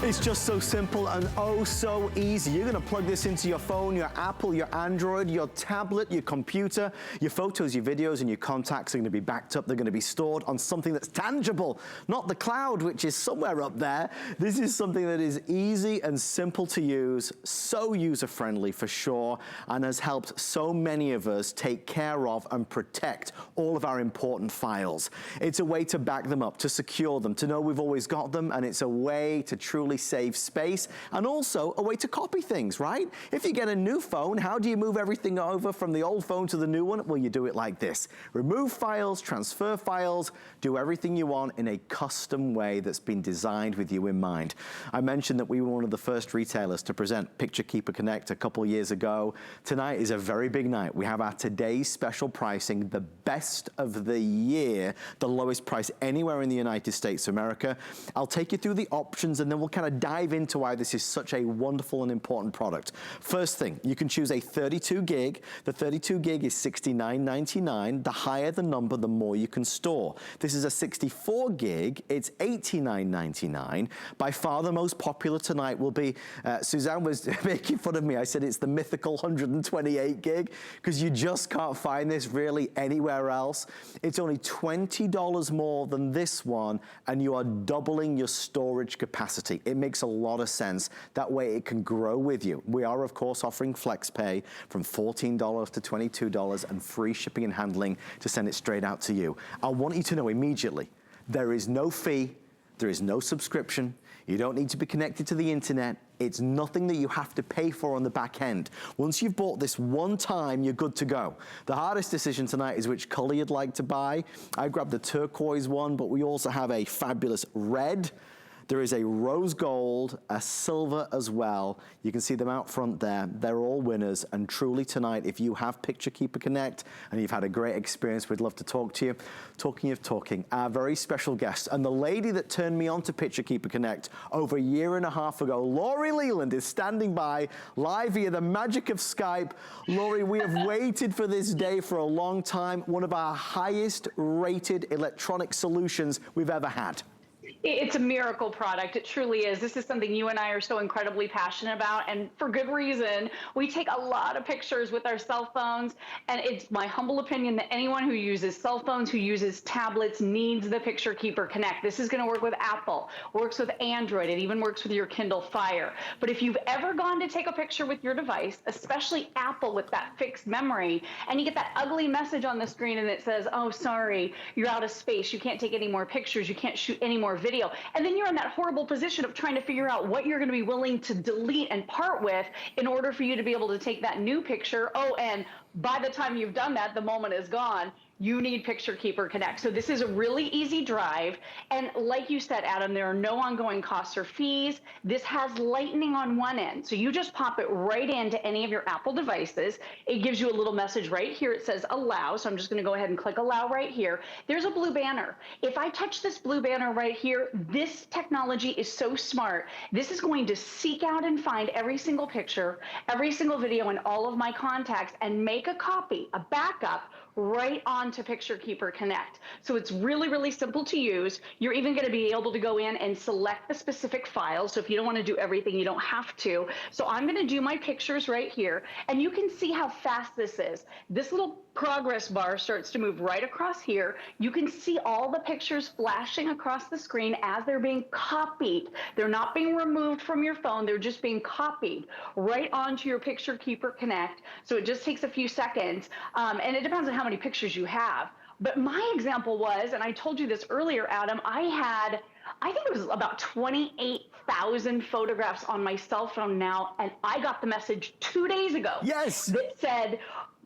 It's just so simple and oh so easy. You're gonna plug this into your phone, your Apple, your Android, your tablet, your computer. Your photos, your videos, and your contacts are gonna be backed up. They're gonna be stored on something that's tangible, not the cloud, which is somewhere up there. This is something that is easy and simple to use, so user-friendly for sure, and has helped so many of us take care of and protect all of our important files. It's a way to back them up, to secure them, to know we've always got them, and it's a way to truly save space, and also a way to copy things, right? If you get a new phone, how do you move everything over from the old phone to the new one? Well, you do it like this. Remove files, transfer files, do everything you want in a custom way that's been designed with you in mind. I mentioned that we were one of the first retailers to present Picture Keeper Connect a couple years ago. Tonight is a very big night. We have our today's special pricing, the best of the year, the lowest price anywhere in the United States of America. I'll take you through the options and then we'll kind of dive into why this is such a wonderful and important product. First thing, you can choose a 32 gig. The 32 gig is $69.99. The higher the number, the more you can store. This is a 64 gig. It's $89.99. By far the most popular tonight will be, Suzanne was making fun of me. I said it's the mythical 128 gig because you just can't find this really anywhere else. It's only $20 more than this one and you are doubling your storage capacity. It makes a lot of sense. That way it can grow with you. We are, of course, offering FlexPay from $14 to $22 and free shipping and handling to send it straight out to you. I want you to know immediately, there is no fee, there is no subscription, you don't need to be connected to the internet. It's nothing that you have to pay for on the back end. Once you've bought this one time, you're good to go. The hardest decision tonight is which color you'd like to buy. I grabbed the turquoise one, but we also have a fabulous red. There is a rose gold, a silver as well. You can see them out front there. They're all winners. And truly tonight, if you have Picture Keeper Connect and you've had a great experience, we'd love to talk to you. Talking of talking, our very special guest and the lady that turned me on to Picture Keeper Connect over a year and a half ago, Lori Leland, is standing by live via the magic of Skype. Lori, we have waited for this day for a long time. One of our highest rated electronic solutions we've ever had. It's a miracle product. It truly is. This is something you and I are so incredibly passionate about, and for good reason. We take a lot of pictures with our cell phones, and it's my humble opinion that anyone who uses cell phones, who uses tablets, needs the Picture Keeper Connect. This is going to work with Apple, works with Android, it even works with your Kindle Fire. But if you've ever gone to take a picture with your device, especially Apple with that fixed memory, and you get that ugly message on the screen and it says, oh, sorry, you're out of space, you can't take any more pictures, you can't shoot any more video. And then you're in that horrible position of trying to figure out what you're going to be willing to delete and part with in order for you to be able to take that new picture. Oh, and by the time you've done that, the moment is gone. You need Picture Keeper Connect. So this is a really easy drive. And like you said, Adam, there are no ongoing costs or fees. This has lightning on one end. So you just pop it right into any of your Apple devices. It gives you a little message right here. It says allow. So I'm just going to go ahead and click allow right here. There's a blue banner. If I touch this blue banner right here, this technology is so smart. This is going to seek out and find every single picture, every single video in all of my contacts and make a copy, a backup, right onto Picture Keeper Connect. So it's really, really simple to use. You're even going to be able to go in and select the specific file. So if you don't want to do everything, you don't have to. So I'm going to do my pictures right here, and you can see how fast this is. This little progress bar starts to move right across here. You can see all the pictures flashing across the screen as they're being copied. They're not being removed from your phone. They're just being copied right onto your Picture Keeper Connect. So it just takes a few seconds. And it depends on how many pictures you have. But my example was, and I told you this earlier, Adam, I think it was about 28,000 photographs on my cell phone now, and I got the message 2 days ago. Yes. That said,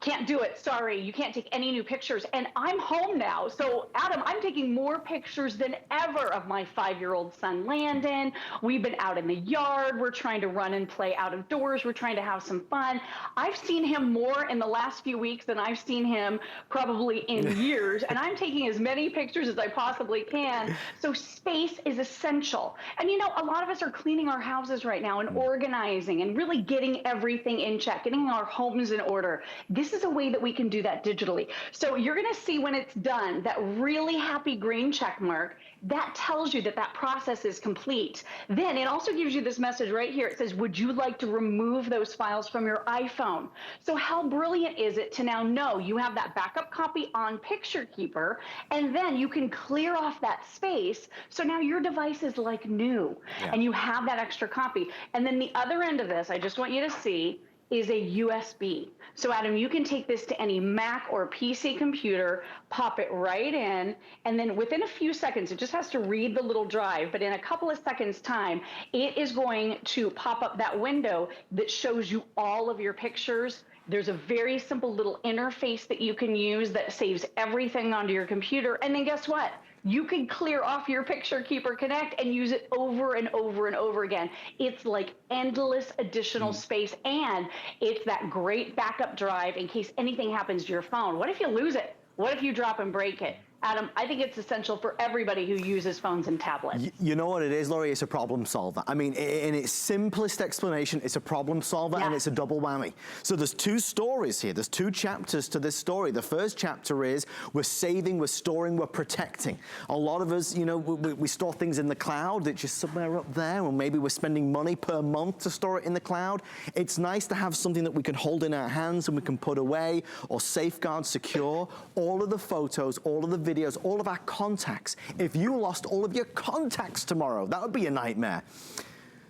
can't do it, sorry, you can't take any new pictures. And I'm home now. So Adam, I'm taking more pictures than ever of my 5-year-old son, Landon. We've been out in the yard. We're trying to run and play out of doors. We're trying to have some fun. I've seen him more in the last few weeks than I've seen him probably in years. And I'm taking as many pictures as I possibly can. So space is essential. And you know, a lot of us are cleaning our houses right now and organizing and really getting everything in check, getting our homes in order. This this is a way that we can do that digitally. So you're going to see when it's done, that really happy green check mark, that tells you that that process is complete. Then it also gives you this message right here. It says, would you like to remove those files from your iPhone? So how brilliant is it to now know you have that backup copy on Picture Keeper, and then you can clear off that space. So now your device is like new, and you have that extra copy. And then the other end of this, I just want you to see, is a USB. So Adam, you can take this to any Mac or PC computer, pop it right in, and then within a few seconds, it just has to read the little drive, but in a couple of seconds time, it is going to pop up that window that shows you all of your pictures. There's a very simple little interface that you can use that saves everything onto your computer. And then guess what? You can clear off your Picture Keeper Connect and use it over and over and over again. It's like endless additional space, and it's that great backup drive in case anything happens to your phone. What if you lose it? What if you drop and break it? Adam, I think it's essential for everybody who uses phones and tablets. You know what it is, Laurie? It's a problem solver. I mean, in its simplest explanation, it's a problem solver, and it's a double whammy. So there's two stories here. There's two chapters to this story. The first chapter is we're saving, we're storing, we're protecting. A lot of us, you know, we store things in the cloud that's just somewhere up there, or maybe we're spending money per month to store it in the cloud. It's nice to have something that we can hold in our hands and we can put away or safeguard, secure. All of the photos, all of the videos, all of our contacts. If you lost all of your contacts tomorrow, that would be a nightmare.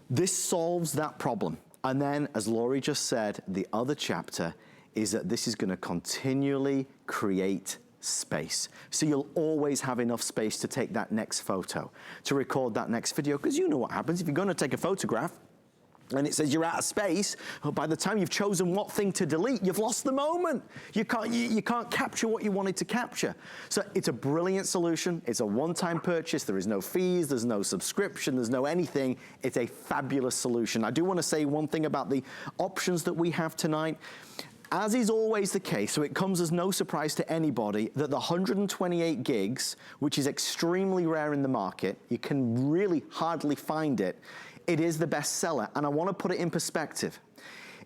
This solves that problem. And then, as Laurie just said, the other chapter is that this is going to continually create space. So you'll always have enough space to take that next photo, to record that next video, because you know what happens if you're going to take a photograph and it says you're out of space. By the time you've chosen what thing to delete, you've lost the moment. You can't capture what you wanted to capture. So it's a brilliant solution. It's a one-time purchase. There is no fees. There's no subscription. There's no anything. It's a fabulous solution. I do want to say one thing about the options that we have tonight. As is always the case, so it comes as no surprise to anybody that the 128 gigs, which is extremely rare in the market, you can really hardly find it, it is the best seller. And I want to put it in perspective.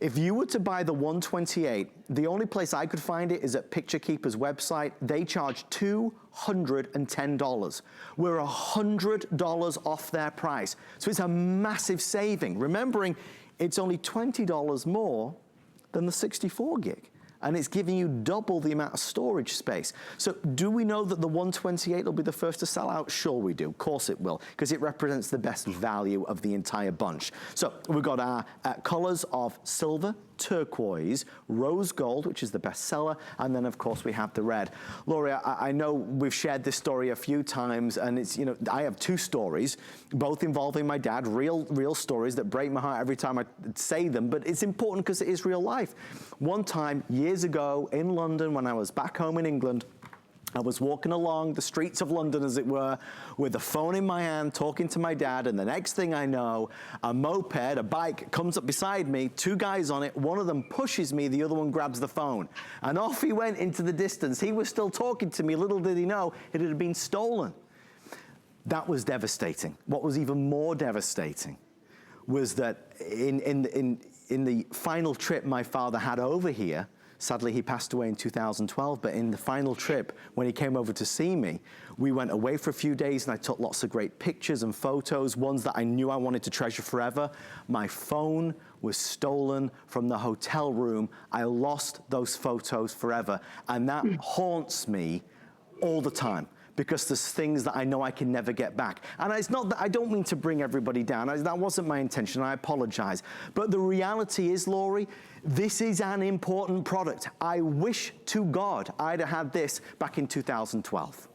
If you were to buy the 128, the only place I could find it is at Picture Keeper's website. They charge $210. We're $100 off their price. So it's a massive saving. Remembering, it's only $20 more than the 64 gig. And it's giving you double the amount of storage space. So do we know that the 128 will be the first to sell out? Sure we do, of course it will, because it represents the best value of the entire bunch. So we've got our colors of silver, turquoise, rose gold, which is the best seller, and then of course we have the red. Laurie, I know we've shared this story a few times, and it's, you know, I have two stories, both involving my dad, real stories that break my heart every time I say them, but it's important because it is real life. One time, years ago in London, when I was back home in England, I was walking along the streets of London, as it were, with the phone in my hand, talking to my dad, and the next thing I know, a moped, a bike, comes up beside me, two guys on it, one of them pushes me, the other one grabs the phone. And off he went into the distance. He was still talking to me, little did he know, it had been stolen. That was devastating. What was even more devastating was that in the final trip my father had over here, sadly, he passed away in 2012, but in the final trip, when he came over to see me, we went away for a few days and I took lots of great pictures and photos, ones that I knew I wanted to treasure forever. My phone was stolen from the hotel room. I lost those photos forever, and that haunts me all the time, because there's things that I know I can never get back. And it's not that, I don't mean to bring everybody down. That wasn't my intention, I apologize. But the reality is, Laurie, this is an important product. I wish to God I'd have had this back in 2012.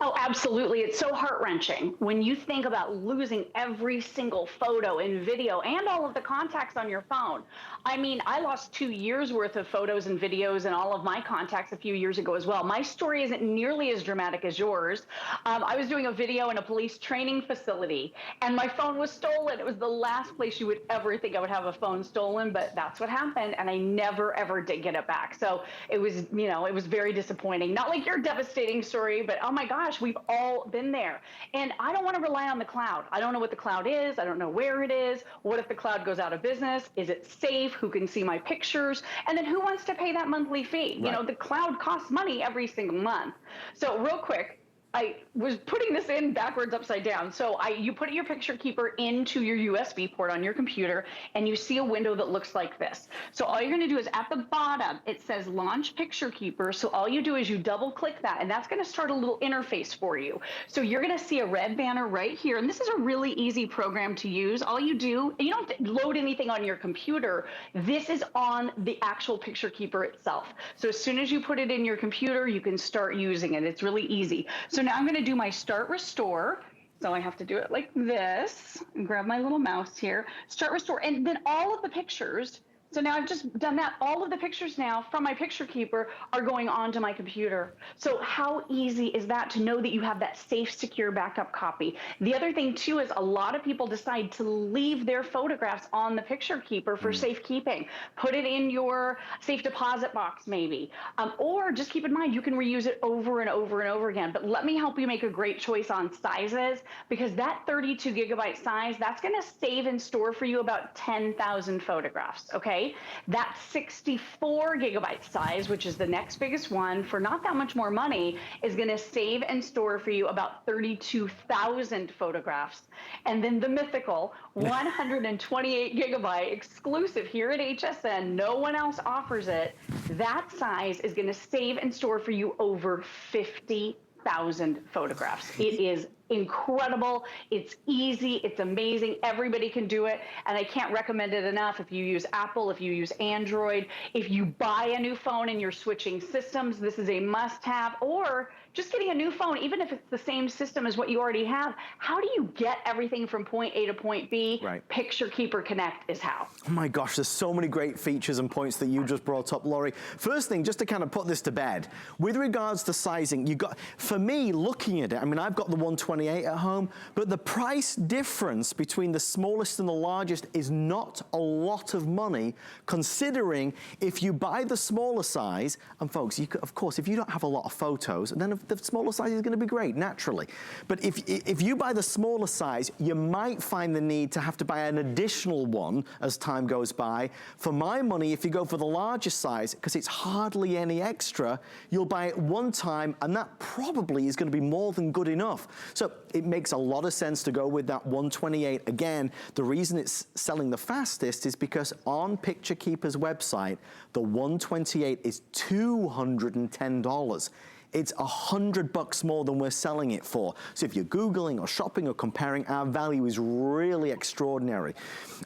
Oh, absolutely. It's so heart-wrenching when you think about losing every single photo and video and all of the contacts on your phone. I mean, I lost 2 years worth of photos and videos and all of my contacts a few years ago as well. My story isn't nearly as dramatic as yours. I was doing a video in a police training facility and my phone was stolen. It was the last place you would ever think I would have a phone stolen, but that's what happened. And I never, ever did get it back. So it was, you know, it was very disappointing. Not like your devastating story, but oh my my gosh, we've all been there. And I don't want to rely on the cloud. I don't know what the cloud is. I don't know where it is. What if the cloud goes out of business? Is it safe? Who can see my pictures? And then who wants to pay that monthly fee? Right. You know, the cloud costs money every single month. So real quick, I was putting this in backwards upside down. So you put your picture keeper into your USB port on your computer, and you see a window that looks like this. So all you're going to do is at the bottom, it says launch picture keeper. So all you do is you double click that, and that's going to start a little interface for you. So you're going to see a red banner right here. And this is a really easy program to use. All you do, you don't have to load anything on your computer. This is on the actual picture keeper itself. So as soon as you put it in your computer, you can start using it. It's really easy. So now I'm going to do my start restore. So I have to do it like this and grab my little mouse here, start restore. And then all of the pictures, so now I've just done that. All of the pictures now from my picture keeper are going onto my computer. So how easy is that to know that you have that safe, secure backup copy? The other thing too is a lot of people decide to leave their photographs on the picture keeper for safekeeping. Put it in your safe deposit box maybe, or just keep in mind you can reuse it over and over and over again. But let me help you make a great choice on sizes, because that 32 gigabyte size, that's going to save and store for you about 10,000 photographs. Okay. That 64 gigabyte size, which is the next biggest one, for not that much more money, is going to save and store for you about 32,000 photographs. And then the mythical 128 gigabyte exclusive here at HSN, no one else offers it. That size is going to save and store for you over 50,000 photographs. It is incredible. It's easy. It's amazing. Everybody can do it. And I can't recommend it enough. If you use Apple, if you use Android, if you buy a new phone and you're switching systems, this is a must-have. Or just getting a new phone, even if it's the same system as what you already have, how do you get everything from point A to point B? Right. Picture Keeper Connect is how. Oh my gosh, there's so many great features and points that you just brought up, Lori. First thing, just to kind of put this to bed, with regards to sizing, you got, for me, looking at it, I mean, I've got the 128 at home, but the price difference between the smallest and the largest is not a lot of money, considering if you buy the smaller size, and folks, you could, of course, if you don't have a lot of photos, then the smaller size is going to be great, naturally. But if you buy the smaller size, you might find the need to have to buy an additional one as time goes by. For my money, if you go for the larger size, because it's hardly any extra, you'll buy it one time, and that probably is going to be more than good enough. So it makes a lot of sense to go with that 128. Again, the reason it's selling the fastest is because on Picture Keeper's website, the 128 is $210. It's $100 more than we're selling it for. So if you're Googling or shopping or comparing, our value is really extraordinary.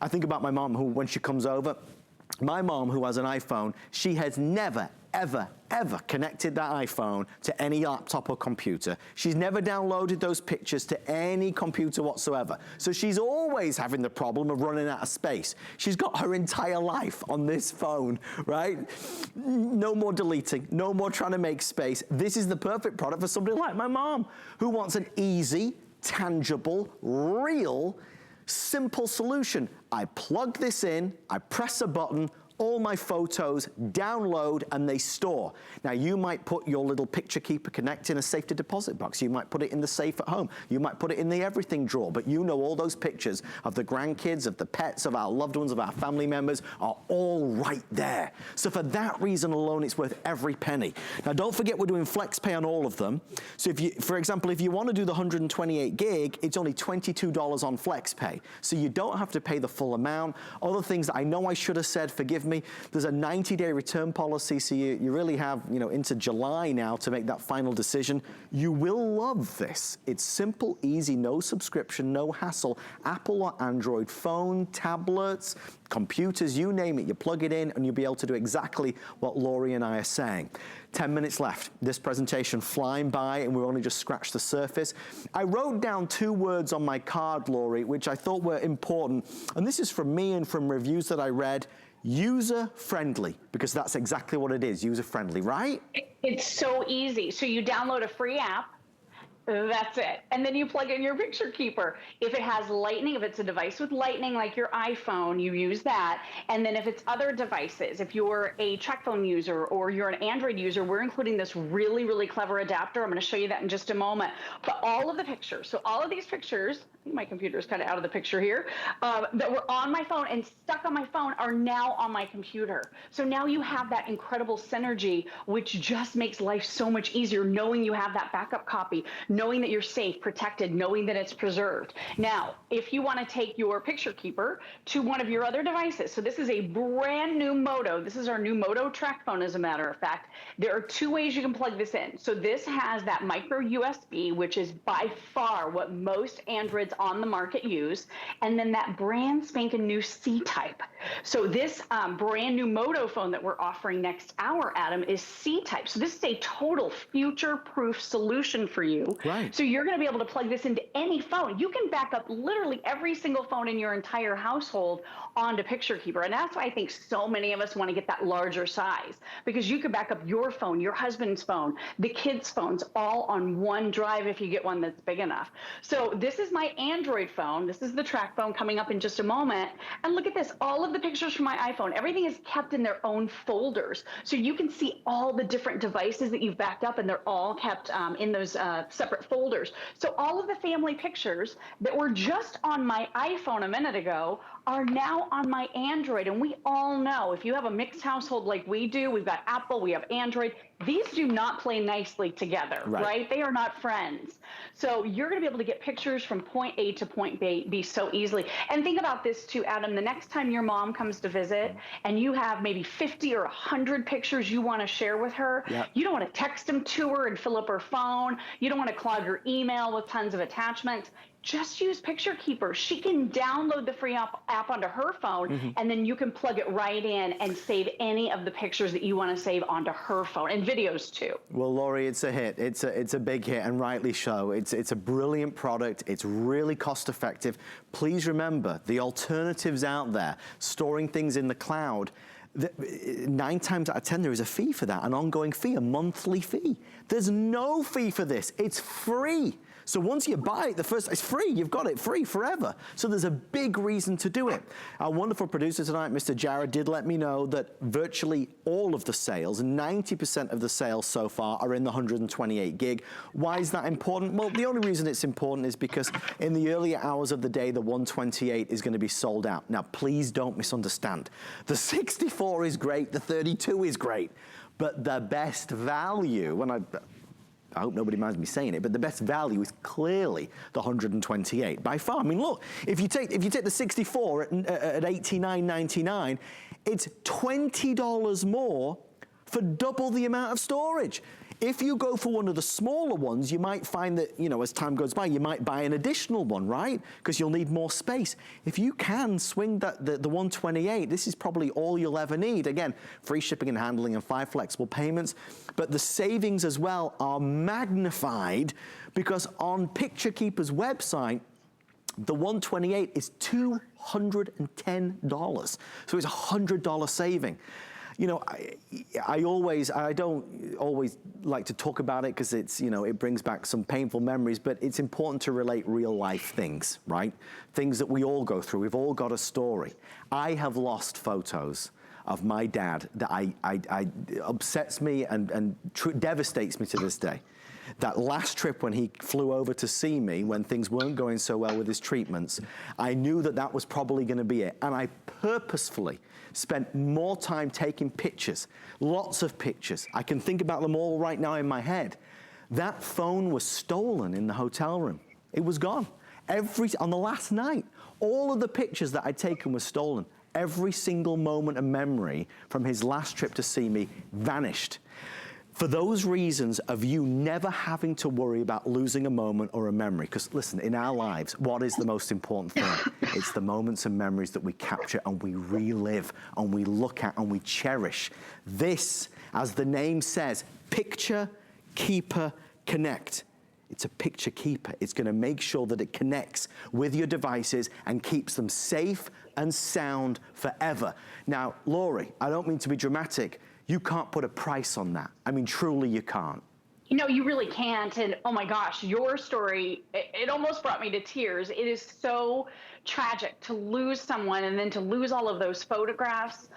I think about my mom, who, when she comes over, my mom, who has an iPhone, she has never, ever connected that iPhone to any laptop or computer. She's never downloaded those pictures to any computer whatsoever. So she's always having the problem of running out of space. She's got her entire life on this phone, right? No more deleting, no more trying to make space. This is the perfect product for somebody like my mom, who wants an easy, tangible, real, simple solution. I plug this in, I press a button, all my photos download and they store. Now you might put your little Picture Keeper Connect in a safety deposit box. You might put it in the safe at home. You might put it in the everything drawer, but you know all those pictures of the grandkids, of the pets, of our loved ones, of our family members are all right there. So for that reason alone, it's worth every penny. Now don't forget we're doing FlexPay on all of them. So if you, for example, if you want to do the 128 gig, it's only $22 on FlexPay. So you don't have to pay the full amount. Other things that I know I should have said, forgive me, there's a 90-day return policy, so you really have, you know, into July now to make that final decision. You will love this. It's simple, easy, no subscription, no hassle. Apple or Android phone, tablets, computers, you name it. You plug it in and you'll be able to do exactly what Lori and I are saying. 10 minutes left. This presentation flying by and we've only just scratched the surface. I wrote down 2 words on my card, Lori, which I thought were important. And this is from me and from reviews that I read. User-friendly, because that's exactly what it is, user-friendly, right? It's so easy. So you download a free app. That's it. And then you plug in your picture keeper. If it has lightning, if it's a device with lightning like your iPhone, you use that. And then if it's other devices, if you're a Tracfone user or you're an Android user, we're including this really, really clever adapter. I'm going to show you that in just a moment. But all of the pictures, so all of these pictures, I think my computer is kind of out of the picture here, that were on my phone and stuck on my phone are now on my computer. So now you have that incredible synergy, which just makes life so much easier, knowing you have that backup copy, knowing that you're safe, protected, knowing that it's preserved. Now, if you want to take your picture keeper to one of your other devices, so this is a brand new Moto. This is our new Moto Tracfone, as a matter of fact. There are two ways you can plug this in. So this has that micro USB, which is by far what most Androids on the market use, and then that brand spanking new C-type. So this brand new Moto phone that we're offering next hour, Adam, is C-type. So this is a total future-proof solution for you. Right. So you're going to be able to plug this into any phone. You can back up literally every single phone in your entire household onto Picture Keeper. And that's why I think so many of us want to get that larger size, because you could back up your phone, your husband's phone, the kids' phones, all on one drive if you get one that's big enough. So this is my Android phone. This is the Tracfone coming up in just a moment. And look at this. All of the pictures from my iPhone, everything is kept in their own folders. So you can see all the different devices that you've backed up, and they're all kept in those separate folders. So all of the family pictures that were just on my iPhone a minute ago are now on my Android. And we all know, if you have a mixed household like we do, we've got Apple, we have Android, these do not play nicely together, right? They are not friends. So you're going to be able to get pictures from point A to point B so easily. And think about this too, Adam, the next time your mom comes to visit and you have maybe 50 or 100 pictures you want to share with her, you don't want to text them to her and fill up her phone. You don't want to clog her email with tons of attachments. Just use Picture Keeper. She can download the free app onto her phone, and then you can plug it right in and save any of the pictures that you want to save onto her phone, and videos too. Well, Laurie, it's a hit. It's a big hit, and rightly so. It's a brilliant product. It's really cost effective. Please remember, the alternatives out there, storing things in the cloud, 9 times out of 10 there is a fee for that, an ongoing fee, a monthly fee. There's no fee for this. It's free. So once you buy it, it's free. You've got it free forever. So there's a big reason to do it. Our wonderful producer tonight, Mr. Jared, did let me know that virtually all of the sales, 90% of the sales so far, are in the 128 gig. Why is that important? Well, the only reason it's important is because in the earlier hours of the day, the 128 is going to be sold out. Now, please don't misunderstand. The 64 is great. The 32 is great. But the best value, and I hope nobody minds me saying it, but the best value is clearly the 128 by far. I mean, look, if you take the 64 at $89.99, it's $20 more for double the amount of storage. If you go for one of the smaller ones, you might find that, you know, as time goes by, you might buy an additional one, right? Because you'll need more space. If you can swing the 128, this is probably all you'll ever need. Again, free shipping and handling and 5 flexible payments. But the savings as well are magnified because on Picture Keeper's website, the 128 is $210. So it's a $100 saving. You know, I don't always like to talk about it because it's, you know, it brings back some painful memories, but it's important to relate real life things, right? Things that we all go through. We've all got a story. I have lost photos of my dad that upsets me and devastates me to this day. That last trip when he flew over to see me, when things weren't going so well with his treatments, I knew that that was probably going to be it. And I purposefully spent more time taking pictures, lots of pictures. I can think about them all right now in my head. That phone was stolen in the hotel room. It was gone. On the last night, all of the pictures that I'd taken were stolen. Every single moment of memory from his last trip to see me vanished. For those reasons of you never having to worry about losing a moment or a memory. Because listen, in our lives, what is the most important thing? It's the moments and memories that we capture and we relive and we look at and we cherish. This, as the name says, Picture Keeper Connect. It's a picture keeper. It's going to make sure that it connects with your devices and keeps them safe and sound forever. Now, Laurie, I don't mean to be dramatic. You can't put a price on that. I mean, truly you can't. You know, you really can't. And oh my gosh, your story, it almost brought me to tears. It is so tragic to lose someone and then to lose all of those photographs.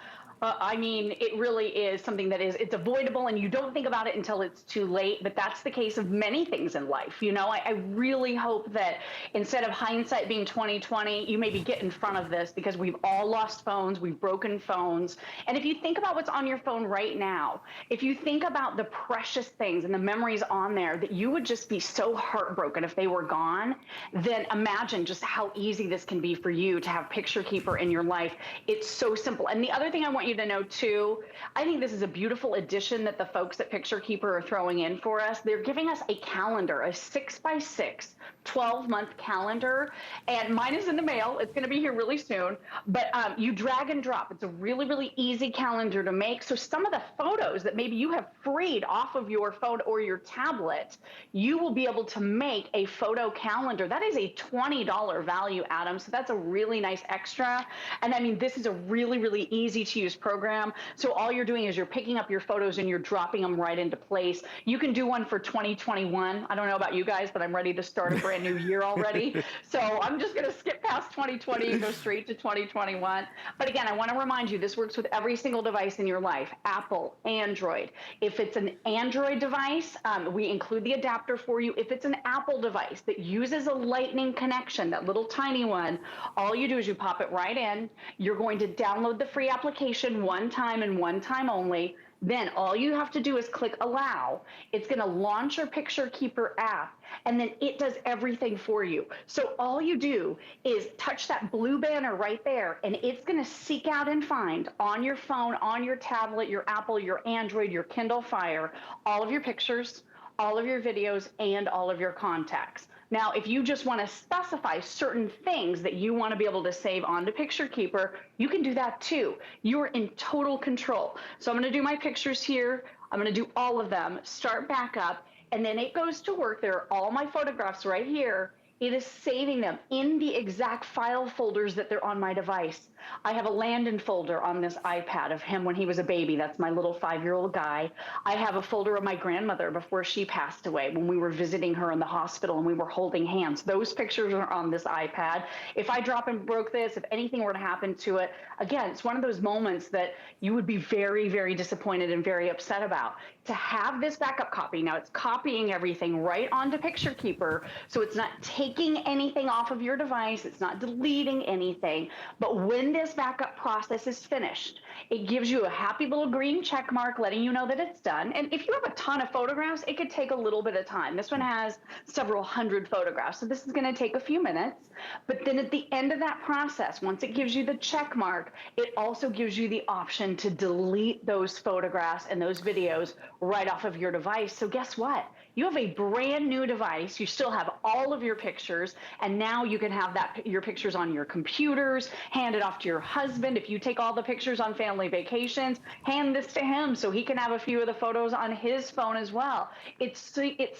I mean, it really is something that it's avoidable and you don't think about it until it's too late. But that's the case of many things in life. You know, I really hope that instead of hindsight being 2020, you maybe get in front of this because we've all lost phones, we've broken phones. And if you think about what's on your phone right now, if you think about the precious things and the memories on there that you would just be so heartbroken if they were gone, then imagine just how easy this can be for you to have Picture Keeper in your life. It's so simple. And the other thing I want you to know too, I think this is a beautiful addition that the folks at Picture Keeper are throwing in for us. They're giving us a calendar, a 6x6, 12-month calendar. And mine is in the mail. It's going to be here really soon. But you drag and drop. It's a really, really easy calendar to make. So some of the photos that maybe you have freed off of your phone or your tablet, you will be able to make a photo calendar. That is a $20 value, Adam. So that's a really nice extra. And I mean, this is a really, really easy to use program. So all you're doing is you're picking up your photos and you're dropping them right into place. You can do one for 2021. I don't know about you guys, but I'm ready to start a brand new year already. So I'm just going to skip past 2020 and go straight to 2021. But again, I want to remind you, this works with every single device in your life, Apple, Android. If it's an Android device, we include the adapter for you. If it's an Apple device that uses a Lightning connection, that little tiny one, all you do is you pop it right in. You're going to download the free application one time and one time only. Then all you have to do is click allow. It's going to launch your Picture Keeper app, and then it does everything for you. So all you do is touch that blue banner right there, and it's going to seek out and find on your phone, on your tablet, your Apple, your Android, your Kindle Fire, all of your pictures, all of your videos, and all of your contacts. Now, if you just want to specify certain things that you want to be able to save onto Picture Keeper, you can do that too. You're in total control. So I'm going to do my pictures here. I'm going to do all of them, start back up, and then it goes to work. There are all my photographs right here. It is saving them in the exact file folders that they're on my device. I have a Landon folder on this iPad of him when he was a baby. That's my little 5-year-old guy. I have a folder of my grandmother before she passed away when we were visiting her in the hospital and we were holding hands. Those pictures are on this iPad. If I drop and broke this, if anything were to happen to it, again, it's one of those moments that you would be very, very disappointed and very upset about. To have this backup copy, now it's copying everything right onto Picture Keeper, so it's not taking anything off of your device, it's not deleting anything, but when this backup process is finished, it gives you a happy little green check mark letting you know that it's done. And if you have a ton of photographs, it could take a little bit of time. This one has several hundred photographs, so this is going to take a few minutes. But then at the end of that process, once it gives you the check mark, it also gives you the option to delete those photographs and those videos right off of your device. So guess what? You have a brand new device. You still have all of your pictures, and now you can have your pictures on your computers, hand it off to your husband. If you take all the pictures on family vacations, hand this to him so he can have a few of the photos on his phone as well. It's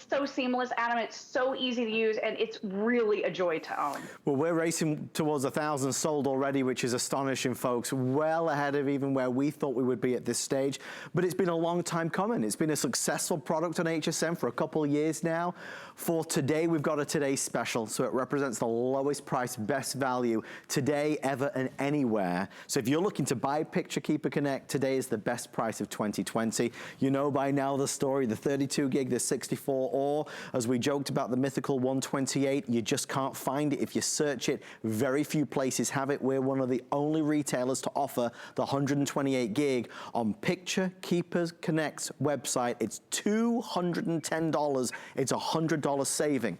so seamless, Adam. It's so easy to use, and it's really a joy to own. Well, we're racing towards 1,000 sold already, which is astonishing, folks. Well ahead of even where we thought we would be at this stage. But it's been a long time coming. It's been a successful product on HSN for a couple of years now. For today, we've got a Today Special, so it represents the lowest price, best value today, ever, and anywhere. So if you're looking to buy Picture Keeper Connect, today is the best price of 2020. You know by now the story, the 32 gig, the 64, or as we joked about the mythical 128, you just can't find it. If you search it, very few places have it. We're one of the only retailers to offer the 128 gig on Picture Keeper Connect's website. It's $210. It's $100 saving.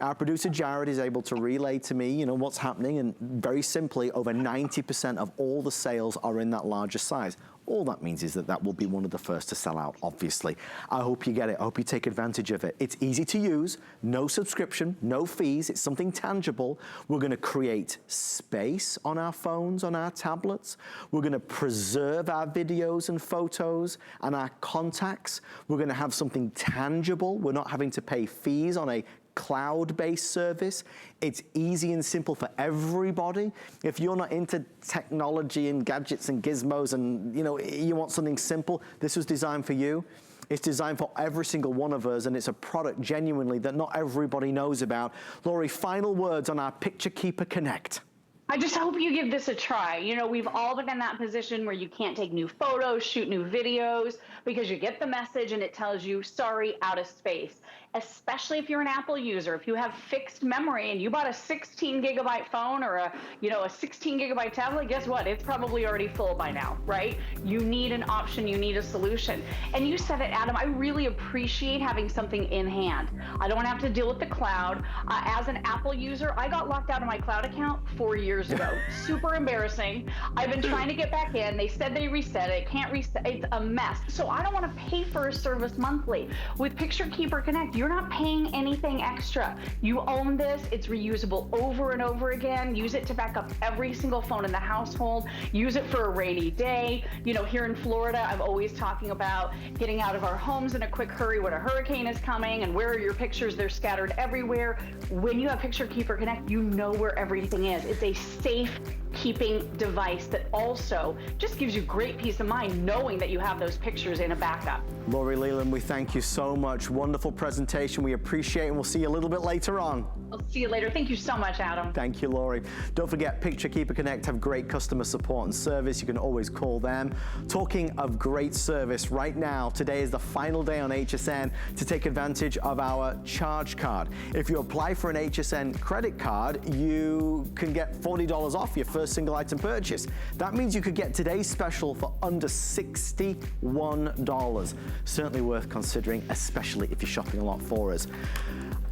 Our producer Jared is able to relay to me, you know, what's happening, and very simply, over 90% of all the sales are in that larger size. All that means is that will be one of the first to sell out, obviously. I hope you get it. I hope you take advantage of it. It's easy to use, no subscription, no fees. It's something tangible. We're going to create space on our phones, on our tablets. We're going to preserve our videos and photos and our contacts. We're going to have something tangible. We're not having to pay fees on a cloud-based service. It's easy and simple for everybody. If you're not into technology and gadgets and gizmos and, you know, you want something simple, this was designed for you. It's designed for every single one of us, and it's a product genuinely that not everybody knows about. Lori, final words on our Picture Keeper Connect. I just hope you give this a try. You know, we've all been in that position where you can't take new photos, shoot new videos, because you get the message and it tells you, sorry, out of space. Especially if you're an Apple user, if you have fixed memory and you bought a 16 gigabyte phone or a 16 gigabyte tablet, guess what? It's probably already full by now, right? You need an option, you need a solution. And you said it, Adam, I really appreciate having something in hand. I don't want to have to deal with the cloud. As an Apple user, I got locked out of my cloud account 4 years ago. Super embarrassing. I've been trying to get back in. They said they reset it. Can't reset. It's a mess. So I don't want to pay for a service monthly. With Picture Keeper Connect, you're not paying anything extra. You own this. It's reusable over and over again. Use it to back up every single phone in the household. Use it for a rainy day. You know, here in Florida, I'm always talking about getting out of our homes in a quick hurry when a hurricane is coming, and where are your pictures? They're scattered everywhere. When you have Picture Keeper Connect, you know where everything is. It's a safe keeping device that also just gives you great peace of mind knowing that you have those pictures in a backup. Lori Leland, we thank you so much. Wonderful presentation. We appreciate it, and we'll see you a little bit later on. I'll see you later. Thank you so much, Adam. Thank you, Lori. Don't forget, Picture Keeper Connect have great customer support and service. You can always call them. Talking of great service, right now, today is the final day on HSN to take advantage of our charge card. If you apply for an HSN credit card, you can get $40 off your first single item purchase. That means you could get today's special for under $61. Certainly worth considering, especially if you're shopping a lot for us.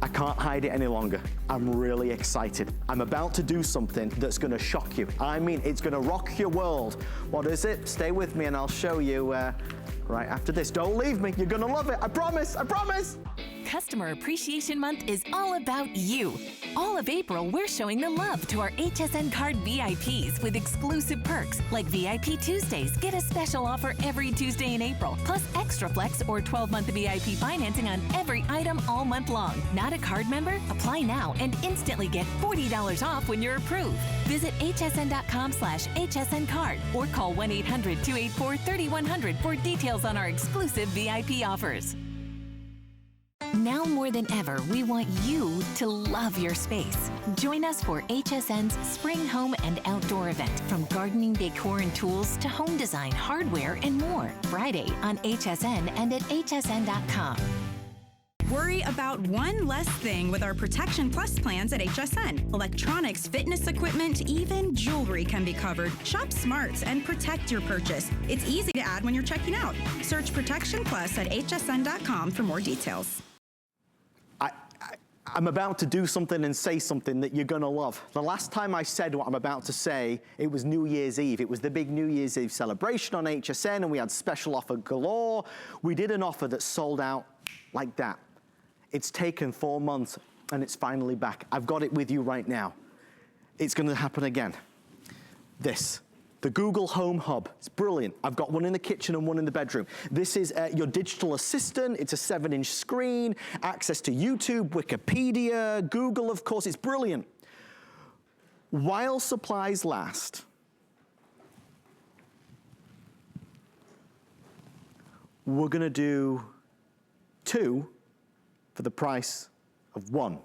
I can't hide it any longer. I'm really excited. I'm about to do something that's gonna shock you. I mean, it's gonna rock your world. What is it? Stay with me and I'll show you right after this. Don't leave me, you're gonna love it. I promise, I promise. Customer Appreciation Month is all about you. All of April, we're showing the love to our HSN Card VIPs with exclusive perks like VIP Tuesdays. Get a special offer every Tuesday in April, plus Extra Flex or 12-month VIP financing on every item all month long. Not a card member? Apply now and instantly get $40 off when you're approved. Visit hsn.com/HSN Card or call 1-800-284-3100 for details on our exclusive VIP offers. Now more than ever, we want you to love your space. Join us for HSN's Spring Home and Outdoor event, from gardening decor and tools to home design, hardware, and more. Friday on HSN and at hsn.com. Worry about one less thing with our Protection Plus plans at HSN. Electronics, fitness equipment, even jewelry can be covered. Shop smart and protect your purchase. It's easy to add when you're checking out. Search Protection Plus at hsn.com for more details. I'm about to do something and say something that you're gonna love. The last time I said what I'm about to say, it was New Year's Eve. It was the big New Year's Eve celebration on HSN, and we had special offer galore. We did an offer that sold out like that. It's taken 4 months, and it's finally back. I've got it with you right now. It's gonna happen again. This. The Google Home Hub. It's brilliant. I've got one in the kitchen and one in the bedroom. This is your digital assistant. It's a 7-inch screen, access to YouTube, Wikipedia, Google, of course. It's brilliant. While supplies last, we're gonna do 2 for the price of 1.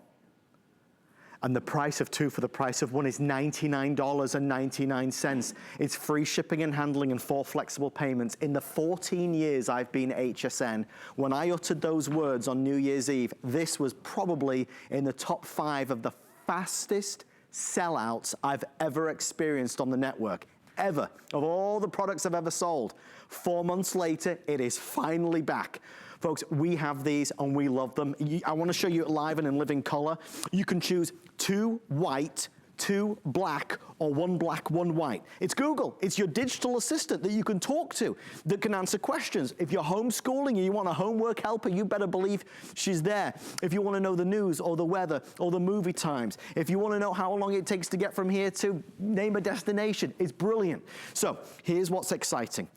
And the price of 2 for the price of 1 is $99.99. It's free shipping and handling and 4 flexible payments. In the 14 years I've been at HSN, when I uttered those words on New Year's Eve, this was probably in the top 5 of the fastest sellouts I've ever experienced on the network. Ever. Of all the products I've ever sold. 4 months later, it is finally back. Folks, we have these and we love them. I want to show you it live and in living color. You can choose 2 white, 2 black, or 1 black, 1 white. It's Google. It's your digital assistant that you can talk to, that can answer questions. If you're homeschooling and you want a homework helper, you better believe she's there. If you want to know the news or the weather or the movie times, if you want to know how long it takes to get from here to name a destination, it's brilliant. So here's what's exciting.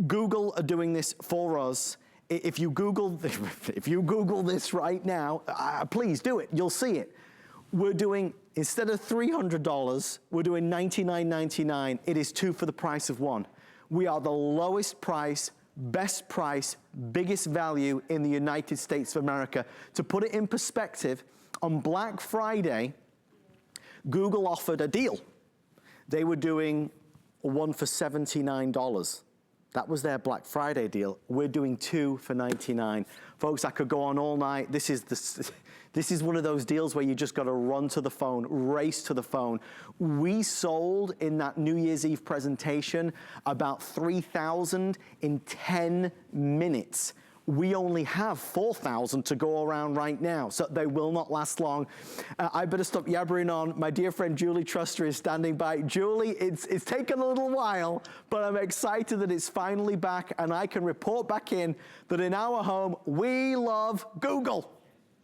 Google are doing this for us. If you Google this right now, please do it. You'll see it. We're doing, instead of $300, we're doing $99.99. It is 2 for the price of 1. We are the lowest price best price, biggest value in the United States of America. To put it in perspective, on Black Friday, Google offered a deal. They were doing one for $79. That was their Black Friday deal. We're doing two for $99. Folks, I could go on all night. This is one of those deals where you just gotta run to the phone, race to the phone. We sold in that New Year's Eve presentation about 3,000 in 10 minutes. We only have 4,000 to go around right now, so they will not last long. I better stop yabbering on. My dear friend Julie Truster is standing by. Julie, it's taken a little while, but I'm excited that it's finally back, and I can report back in that in our home, we love Google.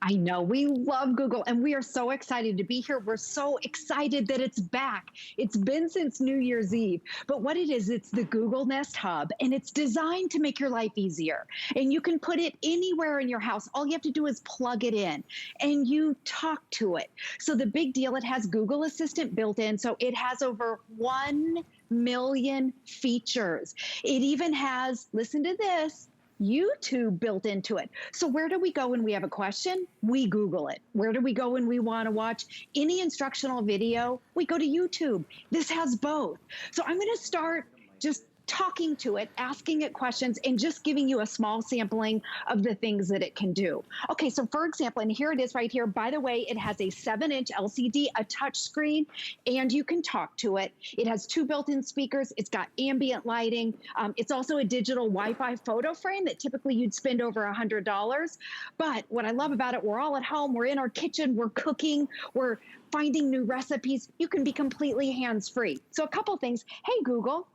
I know, we love Google, and we are so excited to be here. We're so excited that it's back. It's been since New Year's Eve, but what it is, it's the Google Nest Hub, and it's designed to make your life easier. And you can put it anywhere in your house. All you have to do is plug it in, and you talk to it. So the big deal, it has Google Assistant built in, so it has over 1 million features. It even has, listen to this, YouTube built into it. So where do we go when we have a question? We Google it. Where do we go when we want to watch any instructional video? We go to YouTube. This has both. So I'm going to start just talking to it, asking it questions, and just giving you a small sampling of the things that it can do. Okay, so for example, and here it is right here. By the way, it has a 7-inch LCD, a touch screen, and you can talk to it. It has 2 built-in speakers. It's got ambient lighting. It's also a digital Wi-Fi photo frame that typically you'd spend over $100. But what I love about it, we're all at home, we're in our kitchen, we're cooking, we're finding new recipes. You can be completely hands-free. So a couple things. Hey, Google,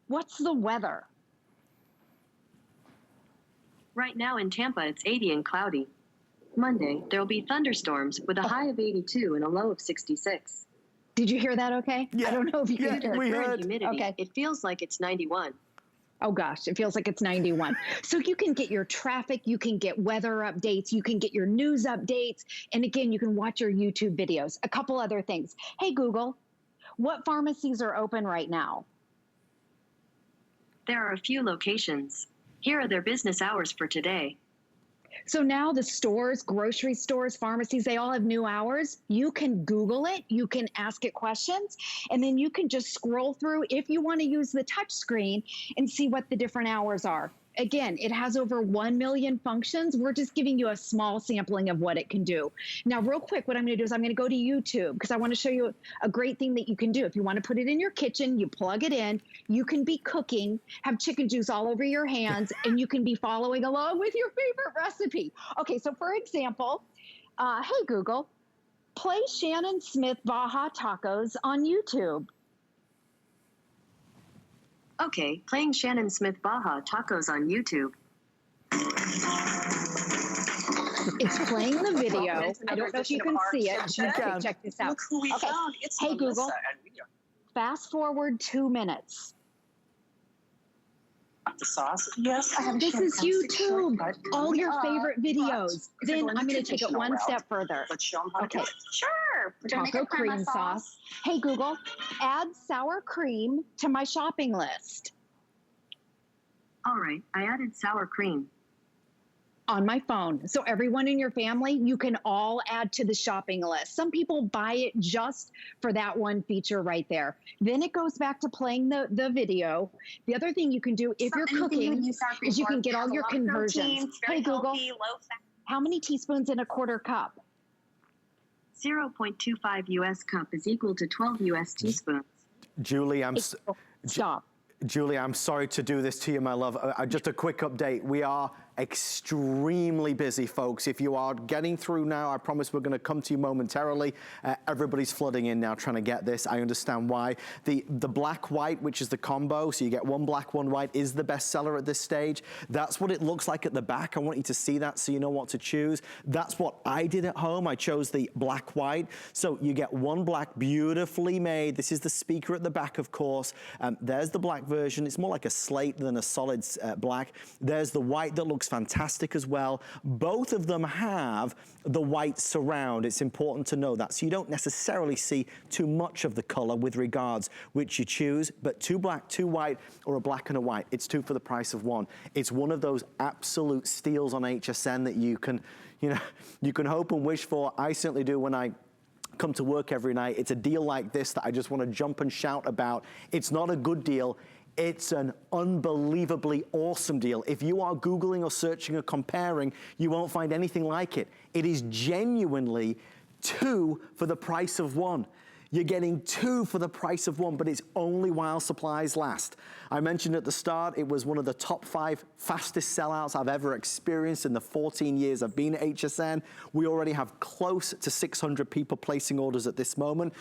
what's the weather? Right now in Tampa, it's 80 and cloudy. Monday, there will be thunderstorms with a high of 82 and a low of 66. Did you hear that okay? Yeah. I don't know if you can hear we it. heard. Humidity, Okay. it feels like it's 91. Oh gosh, it feels like it's 91. So you can get your traffic, you can get weather updates, you can get your news updates, and again, you can watch your YouTube videos. A couple other things. Hey Google, what pharmacies are open right now? There are a few locations. Here are their business hours for today. So now the stores, grocery stores, pharmacies, they all have new hours. You can Google it, you can ask it questions, and then you can just scroll through if you want to use the touch screen and see what the different hours are. Again, it has over 1 million functions. We're just giving you a small sampling of what it can do. Now, real quick, what I'm going to do is I'm going to go to YouTube because I want to show you a great thing that you can do. If you want to put it in your kitchen, you plug it in, you can be cooking, have chicken juice all over your hands, and you can be following along with your favorite recipe. Okay, so for example, hey Google, play Shannon Smith Baja Tacos on YouTube. Okay, playing Shannon Smith Baja Tacos on YouTube. It's playing the video. I don't know if you can see it. Okay, check this out. Look who we Okay. found. It's Hey, Melissa, Google. and we are Fast forward 2 minutes. the sauce. Yes, I have. This is YouTube. All your favorite videos. But Then we're in I'm the going to take it traditional one route. step further. Let's show them how to do Okay. it. Sure. We're gonna make Taco a crema cream sauce. Hey, Google, add sour cream to my shopping list All right, I added sour cream. on my phone. So everyone in your family, you can all add to the shopping list. Some people buy it just for that one feature right there. Then it goes back to playing the video. The other thing you can do if you're cooking is you can get all your conversions. Hey, Google, how many teaspoons in a quarter cup? 0.25 U.S. cup is equal to 12 U.S. teaspoons. Julie, Stop. Julie, I'm sorry to do this to you, my love. Just a quick update. We are extremely busy, folks. If you are getting through now, I promise we're going to come to you momentarily. Everybody's flooding in now trying to get this. I understand why. The black-white, which is the combo, so you get one black, one white, is the best seller at this stage. That's what it looks like at the back. I want you to see that so you know what to choose. That's what I did at home. I chose the black-white. So you get one black, beautifully made. This is the speaker at the back, of course. There's the black version. It's more like a slate than a solid black. There's the white that looks looks fantastic as well. Both of them have the white surround. It's important to know that. So you don't necessarily see too much of the color with regards which you choose, but 2 black, 2 white, or a black and a white. It's 2 for the price of 1. It's one of those absolute steals on HSN that you can, you know, you can hope and wish for. I certainly do when I come to work every night. It's a deal like this that I just want to jump and shout about. It's not a good deal. It's an unbelievably awesome deal. If you are Googling or searching or comparing, you won't find anything like it. It is genuinely 2 for the price of 1. You're getting 2 for the price of 1, but it's only while supplies last. I mentioned at the start, it was one of the top 5 fastest sellouts I've ever experienced in the 14 years I've been at HSN. We already have close to 600 people placing orders at this moment.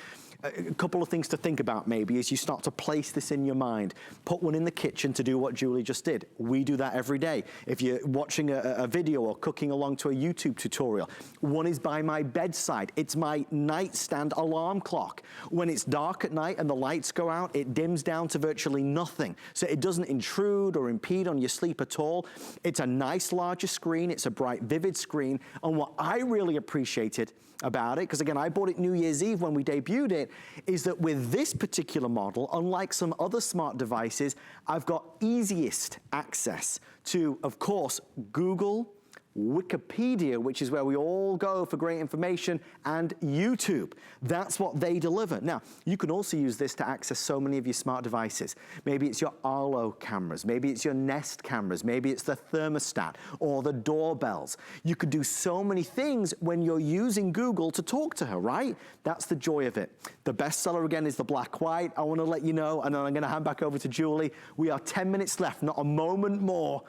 A couple of things to think about maybe as you start to place this in your mind. Put one in the kitchen to do what Julie just did. We do that every day. If you're watching a video or cooking along to a YouTube tutorial, one is by my bedside. It's my nightstand alarm clock. When it's dark at night and the lights go out, it dims down to virtually nothing. So it doesn't intrude or impede on your sleep at all. It's a nice larger screen. It's a bright, vivid screen. And what I really appreciated about it, because again, I bought it New Year's Eve when we debuted it, is that with this particular model, unlike some other smart devices, I've got easiest access to, of course, Google, Wikipedia, which is where we all go for great information, and YouTube. That's what they deliver. Now, you can also use this to access so many of your smart devices. Maybe it's your Arlo cameras, maybe it's your Nest cameras, maybe it's the thermostat or the doorbells. You could do so many things when you're using Google to talk to her, right? That's the joy of it. The bestseller again is the black white. I want to let you know, and then I'm going to hand back over to Julie. We are 10 minutes left, not a moment more.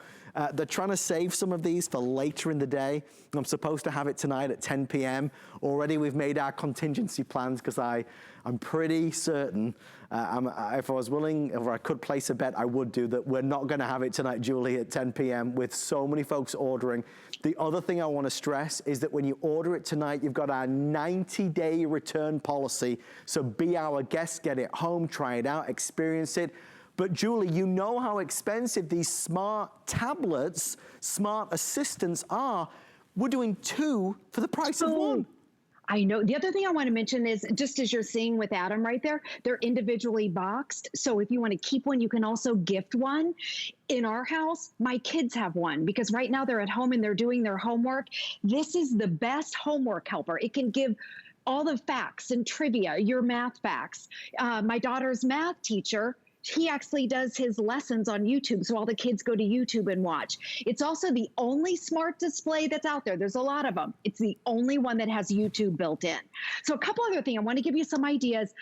They're trying to save some of these for later in the day. I'm supposed to have it tonight at 10 p.m. Already we've made our contingency plans because I'm pretty certain if I was willing or I could place a bet, I would do that. We're not going to have it tonight, Julie, at 10 p.m. with so many folks ordering. The other thing I want to stress is that when you order it tonight, you've got our 90-day return policy. So be our guest, get it home, try it out, experience it. But Julie, you know how expensive these smart tablets, smart assistants are. We're doing 2 for the price of 1. I know. The other thing I want to mention is, just as you're seeing with Adam right there, they're individually boxed. So if you want to keep one, you can also gift one. In our house, my kids have one because right now they're at home and they're doing their homework. This is the best homework helper. It can give all the facts and trivia, your math facts. My daughter's math teacher, he actually does his lessons on YouTube, so all the kids go to YouTube and watch. It's also the only smart display that's out there. There's a lot of them. It's the only one that has YouTube built in. So a couple other things. I want to give you some ideas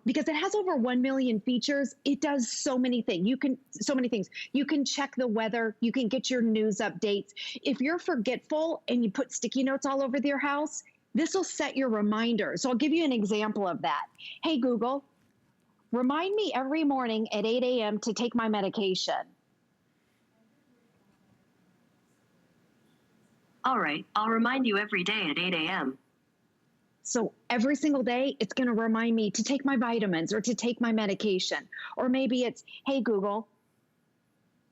because it has over 1 million features. It does so many things. So many things. You can check the weather. You can get your news updates. If you're forgetful and you put sticky notes all over your house, this will set your reminders. So I'll give you an example of that. Hey, Google, remind me every morning at 8 a.m. to take my medication. All right, I'll remind you every day at 8 a.m. So every single day, it's going to remind me to take my vitamins or to take my medication. Or maybe it's, hey, Google,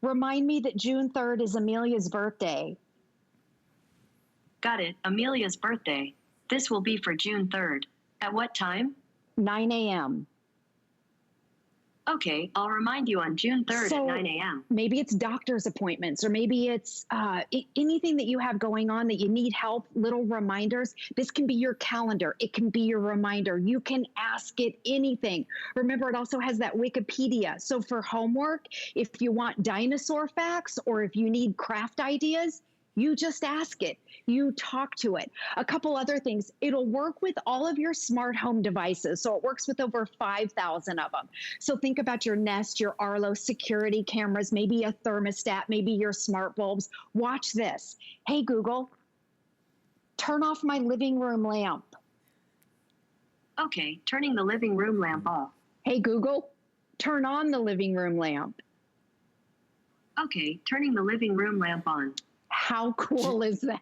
remind me that June 3rd is Amelia's birthday. Got it, Amelia's birthday. This will be for June 3rd. At what time? 9 a.m. Okay, I'll remind you on June 3rd at 9 a.m. Maybe it's doctor's appointments, or maybe it's anything that you have going on that you need help, little reminders. This can be your calendar. It can be your reminder. You can ask it anything. Remember, it also has that Wikipedia. So for homework, if you want dinosaur facts or if you need craft ideas, you just ask it. You talk to it. A couple other things. It'll work with all of your smart home devices. So it works with over 5,000 of them. So think about your Nest, your Arlo security cameras, maybe a thermostat, maybe your smart bulbs. Watch this. Hey, Google, turn off my living room lamp. Okay, turning the living room lamp off. Hey, Google, turn on the living room lamp. Okay, turning the living room lamp on. How cool is that?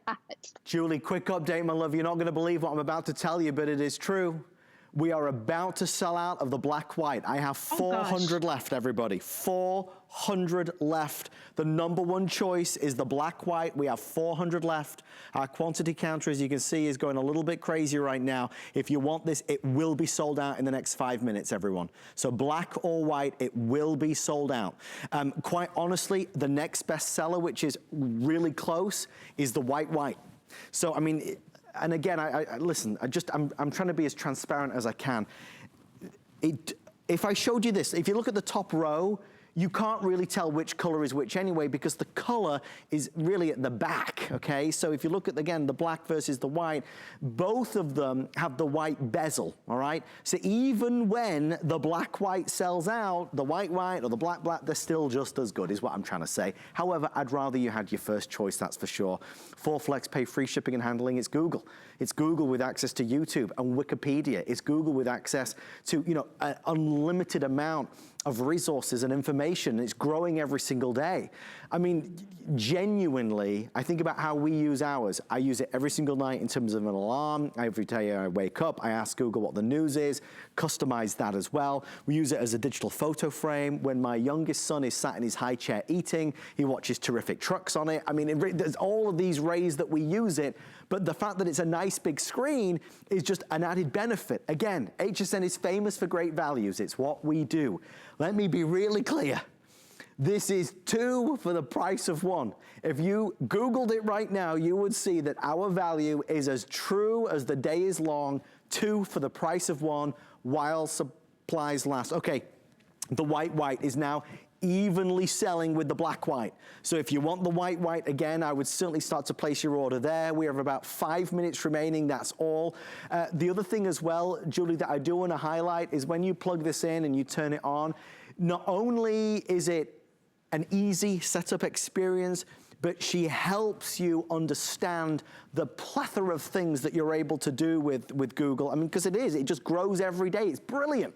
Julie, quick update, my love. You're not going to believe what I'm about to tell you, but it is true. We are about to sell out of the black white. I have 400 left, everybody. 400 500 left. The #1 choice is the black white. We have 400 left. Our quantity counter, as you can see, is going a little bit crazy right now. If you want this, it will be sold out in the next 5 minutes, everyone. So black or white, it will be sold out. Quite honestly, the next bestseller, which is really close, is the white. So, I mean, and again, listen, I'm trying to be as transparent as I can. If I showed you this, if you look at the top row, you can't really tell which color is which anyway, because the color is really at the back, okay? So if you look at, again, the black versus the white, both of them have the white bezel, all right? So even when the black-white sells out, the white or the black, they're still just as good, is what I'm trying to say. However, I'd rather you had your first choice, that's for sure. 4 FlexPay, free shipping and handling. It's Google. It's Google with access to YouTube and Wikipedia. It's Google with access to, you know, an unlimited amount of resources and information. It's growing every single day. I mean, genuinely, I think about how we use ours. I use it every single night in terms of an alarm. Every day I wake up, I ask Google what the news is, customize that as well. We use it as a digital photo frame. When my youngest son is sat in his high chair eating, he watches terrific trucks on it. I mean, there's all of these ways that we use it, but the fact that it's a nice big screen is just an added benefit. Again, HSN is famous for great values. It's what we do. Let me be really clear. This is 2 for the price of 1. If you Googled it right now, you would see that our value is as true as the day is long. 2 for the price of 1 while supplies last. Okay, the white is now evenly selling with the black-white. So if you want the white, again, I would certainly start to place your order there. We have about 5 minutes remaining, that's all. The other thing as well, Julie, that I do want to highlight is when you plug this in and you turn it on, not only is it an easy setup experience, but she helps you understand the plethora of things that you're able to do with Google. I mean, because it just grows every day. It's brilliant.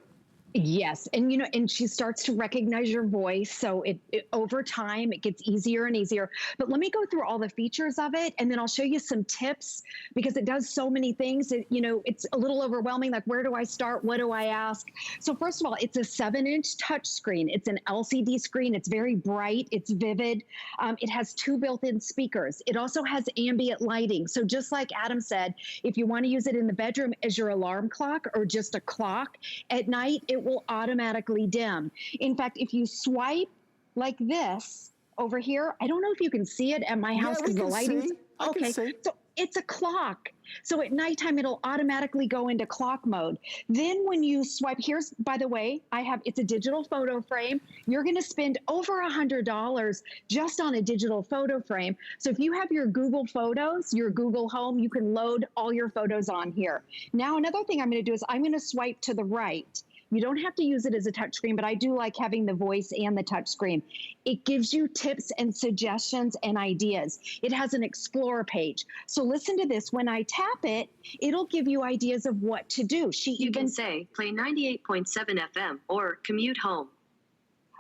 Yes, and you know, and she starts to recognize your voice, so it over time it gets easier and easier. But let me go through all the features of it, and then I'll show you some tips, because it does so many things. You know, it's a little overwhelming. Like, where do I start? What do I ask? So first of all, it's a 7-inch touch screen. It's an LCD screen. It's very bright. It's vivid. It has 2 built-in speakers. It also has ambient lighting. So just like Adam said, if you want to use it in the bedroom as your alarm clock or just a clock at night, it will automatically dim. In fact, if you swipe like this over here, I don't know if you can see it at my house because the lighting's okay. So it's a clock. So at nighttime, it'll automatically go into clock mode. Then when you swipe, here's, by the way, it's a digital photo frame. You're going to spend over $100 just on a digital photo frame. So if you have your Google Photos, your Google Home, you can load all your photos on here. Now, another thing I'm going to do is I'm going to swipe to the right. You don't have to use it as a touchscreen, but I do like having the voice and the touchscreen. It gives you tips and suggestions and ideas. It has an Explore page. So listen to this. When I tap it, it'll give you ideas of what to do. You can say, play 98.7 FM or commute home.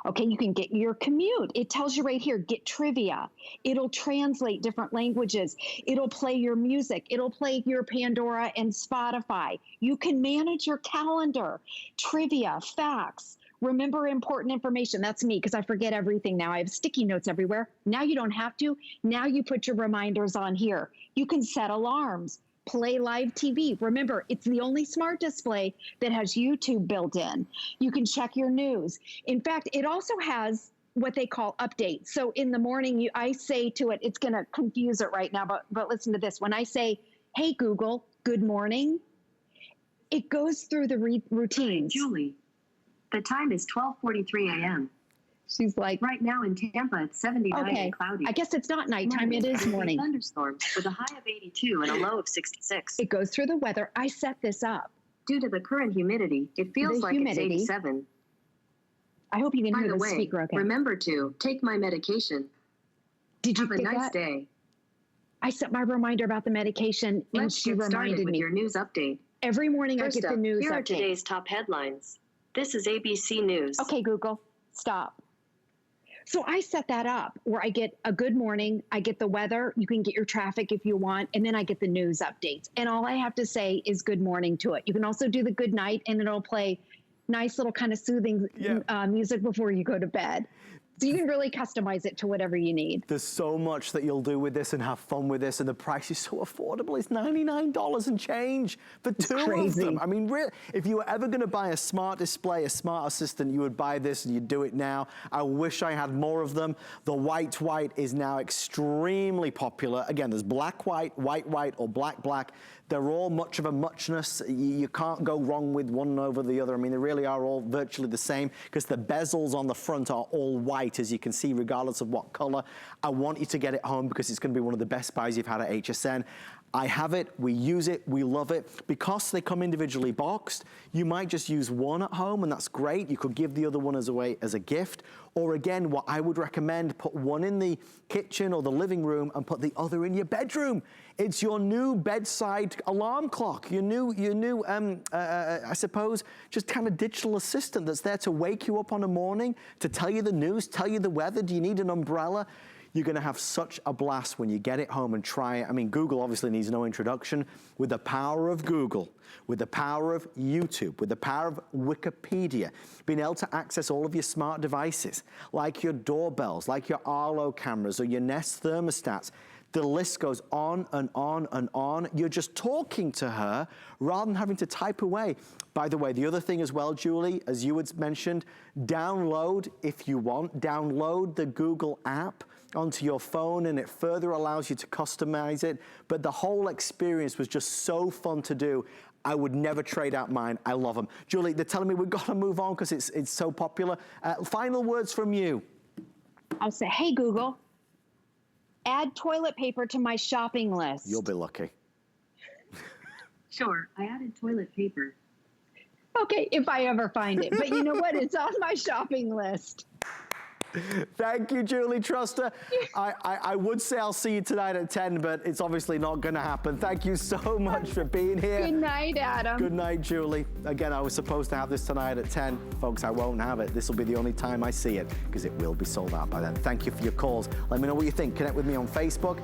Okay, you can get your commute. It tells you right here, get trivia. It'll translate different languages. It'll play your music. It'll play your Pandora and Spotify. You can manage your calendar, trivia, facts. Remember important information. That's me, because I forget everything now. I have sticky notes everywhere. Now you don't have to. Now you put your reminders on here. You can set alarms. Play live TV. Remember, it's the only smart display that has YouTube built in. You can check your news. In fact, it also has what they call updates. So in the morning, I say to it, it's going to confuse it right now, but listen to this. When I say, hey, Google, good morning, it goes through the routines. Julie, the time is 12:43 a.m. She's like, right now in Tampa, it's 79 and cloudy. I guess it's not nighttime, it is morning. Thunderstorms with a high of 82 and a low of 66. It goes through the weather. I set this up. Due to the current humidity, it feels like it's 87. I hope you can hear the way, speaker okay. Remember to take my medication. Did you have a nice day. I set my reminder about the medication, and she reminded me. Your news update. Every morning First I get up, the news here update. Are today's top headlines. This is ABC News. Okay, Google, stop. So I set that up where I get a good morning, I get the weather, you can get your traffic if you want, and then I get the news updates. And all I have to say is good morning to it. You can also do the good night, and it'll play nice little kind of soothing music before you go to bed. So you can really customize it to whatever you need. There's so much that you'll do with this and have fun with this, and the price is so affordable. It's $99 and change for two of them. I mean, really, if you were ever gonna buy a smart display, a smart assistant, you would buy this and you'd do it now. I wish I had more of them. The white is now extremely popular. Again, there's black white, or black. They're all much of a muchness. You can't go wrong with one over the other. I mean, they really are all virtually the same because the bezels on the front are all white, as you can see, regardless of what color. I want you to get it home because it's gonna be one of the best buys you've had at HSN. I have it, we use it, we love it. Because they come individually boxed, you might just use one at home and that's great. You could give the other one as a gift. Or again, what I would recommend, put one in the kitchen or the living room and put the other in your bedroom. It's your new bedside alarm clock, your new I suppose, just kind of digital assistant that's there to wake you up on a morning, to tell you the news, tell you the weather. Do you need an umbrella? You're gonna have such a blast when you get it home and try it. I mean, Google obviously needs no introduction. With the power of Google, with the power of YouTube, with the power of Wikipedia, being able to access all of your smart devices, like your doorbells, like your Arlo cameras or your Nest thermostats, the list goes on and on and on. You're just talking to her rather than having to type away. By the way, the other thing as well, Julie, as you had mentioned, download, if you want, download the Google app onto your phone and it further allows you to customize it. But the whole experience was just so fun to do. I would never trade out mine. I love them. Julie, they're telling me we've got to move on because it's so popular. Final words from you. I'll say, hey, Google, add toilet paper to my shopping list. You'll be lucky. Sure, I added toilet paper. Okay, if I ever find it. But you know what? It's on my shopping list. Thank you, Julie Truster. I would say I'll see you tonight at 10, but it's obviously not going to happen. Thank you so much for being here. Good night, Adam. Good night, Julie. Again, I was supposed to have this tonight at 10. Folks, I won't have it. This will be the only time I see it because it will be sold out by then. Thank you for your calls. Let me know what you think. Connect with me on Facebook.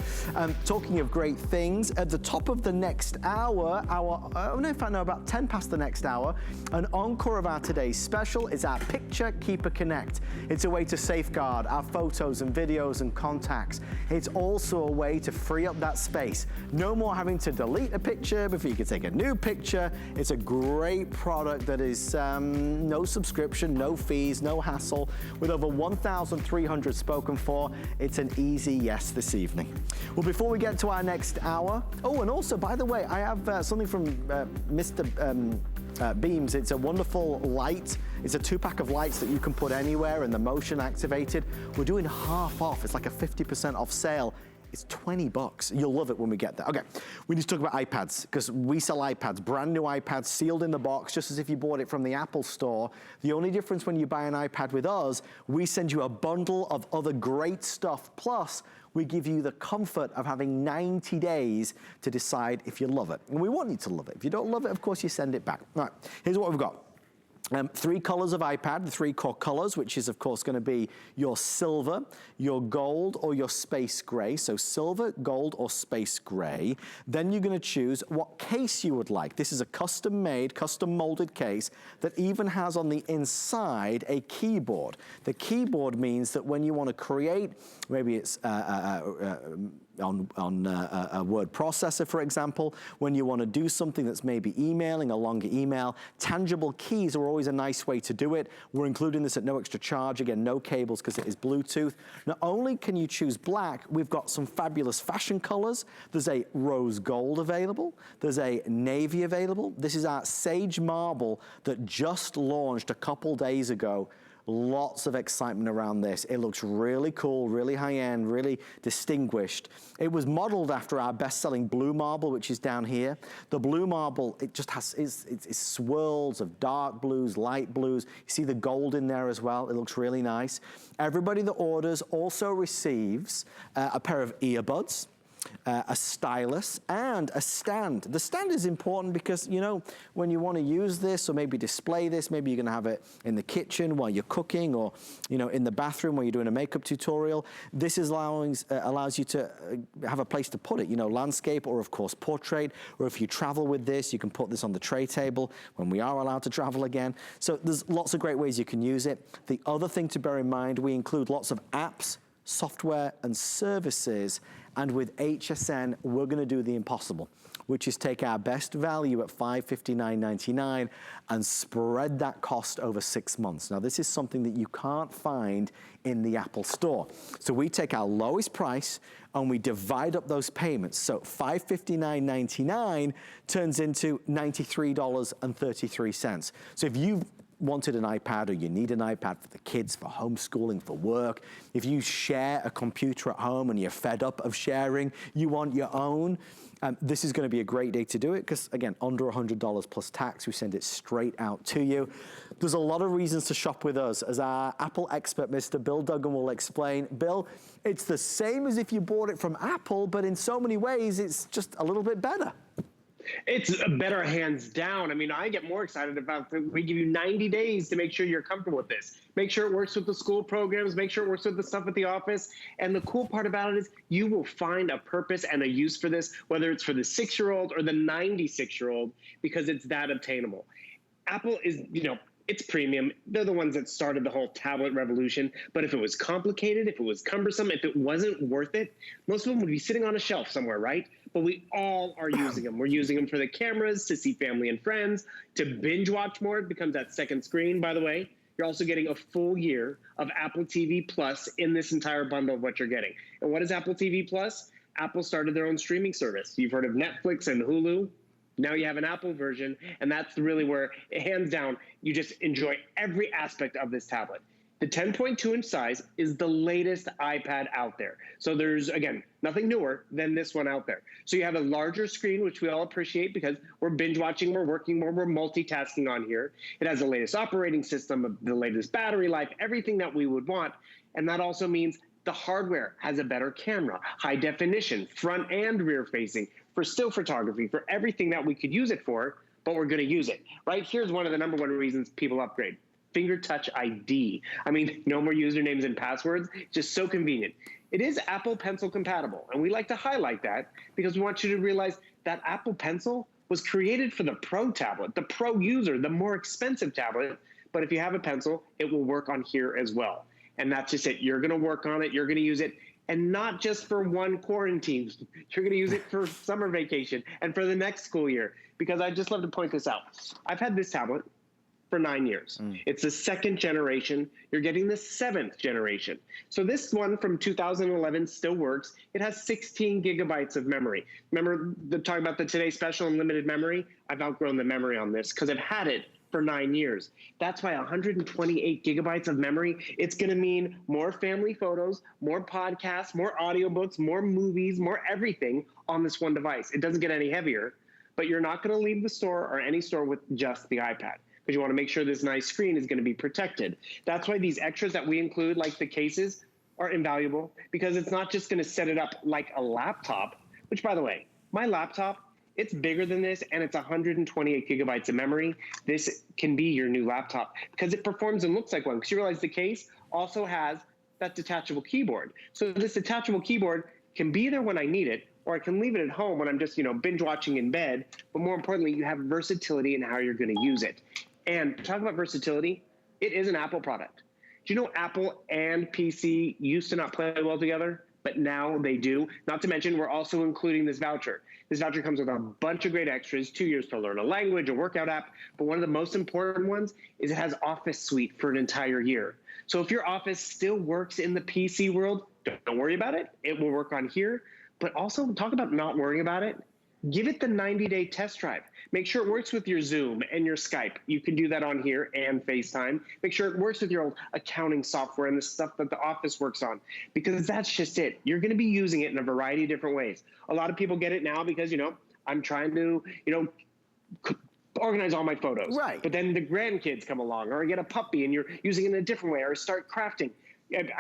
Talking of great things, at the top of the next hour, I don't know if I know, about 10 past the next hour, an encore of our today's special is our Picture Keeper Connect. It's a way to safeguard our photos and videos and contacts. It's also a way to free up that space. No more having to delete a picture before you can take a new picture. It's a great product that is no subscription, no fees, no hassle. With over 1,300 spoken for, it's an easy yes this evening. Well, before we get to our next hour, oh, and also, by the way, I have something from Mr. Beams. It's a wonderful light. It's a 2-pack of lights that you can put anywhere and the motion activated. We're doing half off. It's like a 50% off sale. It's $20. You'll love it when we get there. Okay, we need to talk about iPads because we sell iPads, brand new iPads sealed in the box, just as if you bought it from the Apple store. The only difference when you buy an iPad with us, we send you a bundle of other great stuff. Plus, we give you the comfort of having 90 days to decide if you love it. And we want you to love it. If you don't love it, of course, you send it back. All right, here's what we've got. 3 colors of iPad, the 3 core colors, which is of course gonna be your silver, your gold, or your space gray. So silver, gold, or space gray. Then you're gonna choose what case you would like. This is a custom made, custom molded case that even has on the inside a keyboard. The keyboard means that when you wanna create, maybe it's on a word processor, for example, when you want to do something that's maybe emailing, a longer email, tangible keys are always a nice way to do it. We're including this at no extra charge. Again, no cables because it is Bluetooth. Not only can you choose black, we've got some fabulous fashion colors. There's a rose gold available. There's a navy available. This is our Sage Marble that just launched a couple days ago. Lots of excitement around this. It looks really cool, really high-end, really distinguished. It was modeled after our best-selling blue marble, which is down here. The blue marble, it just has it's swirls of dark blues, light blues. You see the gold in there as well. It looks really nice. Everybody that orders also receives a pair of earbuds, a stylus, and a stand. The stand is important because, you know, when you want to use this or maybe display this, maybe you're going to have it in the kitchen while you're cooking, or, you know, in the bathroom while you're doing a makeup tutorial. This is allows you to have a place to put it, you know, landscape, or of course portrait, or if you travel with this, you can put this on the tray table when we are allowed to travel again. So there's lots of great ways you can use it. The other thing to bear in mind, we include lots of apps, software and services, and with HSN, we're gonna do the impossible, which is take our best value at $559.99 and spread that cost over 6 months. Now, this is something that you can't find in the Apple Store. So we take our lowest price and we divide up those payments. So $559.99 turns into $93.33. So if you wanted an iPad, or you need an iPad for the kids, for homeschooling, for work, if you share a computer at home and you're fed up of sharing, you want your own, this is going to be a great day to do it, because again, under $100 plus tax, we send it straight out to you. There's a lot of reasons to shop with us, as our Apple expert, Mr. Bill Duggan, will explain. Bill, it's the same as if you bought it from Apple, but in so many ways, it's just a little bit better. It's better, hands down. I mean, I get more excited about we give you 90 days to make sure you're comfortable with this. Make sure it works with the school programs, make sure it works with the stuff at the office. And the cool part about it is you will find a purpose and a use for this, whether it's for the 6-year-old or the 96-year-old, because it's that obtainable. Apple is, you know, it's premium. They're the ones that started the whole tablet revolution. But if it was complicated, if it was cumbersome, if it wasn't worth it, most of them would be sitting on a shelf somewhere, right? But we all are using them. We're using them for the cameras, to see family and friends, to binge watch more. It becomes that second screen, by the way. You're also getting a full year of Apple TV Plus in this entire bundle of what you're getting. And what is Apple TV Plus? Apple started their own streaming service. You've heard of Netflix and Hulu. Now you have an Apple version, and that's really where, hands down, you just enjoy every aspect of this tablet. The 10.2-inch size is the latest iPad out there. So there's, again, nothing newer than this one out there. So you have a larger screen, which we all appreciate because we're binge watching, we're working more, we're multitasking on here. It has the latest operating system, the latest battery life, everything that we would want. And that also means the hardware has a better camera, high definition, front and rear facing, for still photography, for everything that we could use it for, but we're gonna use it, right? Here's one of the #1 reasons people upgrade. Finger touch ID. I mean, no more usernames and passwords, just so convenient. It is Apple Pencil compatible, and we like to highlight that because we want you to realize that Apple Pencil was created for the Pro tablet, the Pro user, the more expensive tablet, but if you have a pencil, it will work on here as well. And that's just it. You're gonna work on it, you're gonna use it, and not just for one quarantine. You're gonna use it for summer vacation and for the next school year, because I just love to point this out. I've had this tablet for 9 years. It's the 2nd generation. You're getting the 7th generation. So this one from 2011 still works. It has 16 gigabytes of memory. Remember talking about the Today Special and limited memory? I've outgrown the memory on this because I've had it for 9 years. That's why 128 gigabytes of memory, it's gonna mean more family photos, more podcasts, more audiobooks, more movies, more everything on this one device. It doesn't get any heavier, but you're not gonna leave the store or any store with just the iPad, because you want to make sure this nice screen is going to be protected. That's why these extras that we include, like the cases, are invaluable, because it's not just going to set it up like a laptop, which, by the way, my laptop, it's bigger than this, and it's 128 gigabytes of memory. This can be your new laptop because it performs and looks like one, because you realize the case also has that detachable keyboard. So this detachable keyboard can be there when I need it, or I can leave it at home when I'm just, binge watching in bed. But more importantly, you have versatility in how you're going to use it. And talk about versatility, it is an Apple product. Do you know Apple and PC used to not play well together, but now they do? Not to mention, we're also including this voucher. This voucher comes with a bunch of great extras, 2 years to learn a language, a workout app, but one of the most important ones is it has Office Suite for an entire year. So if your Office still works in the PC world, don't worry about it. It will work on here. But also, talk about not worrying about it. Give it the 90-day test drive. Make sure it works with your Zoom and your Skype. You can do that on here and FaceTime. Make sure it works with your old accounting software and the stuff that the office works on, because that's just it. You're going to be using it in a variety of different ways. A lot of people get it now because, I'm trying to, organize all my photos. Right. But then the grandkids come along, or I get a puppy and you're using it in a different way, or start crafting.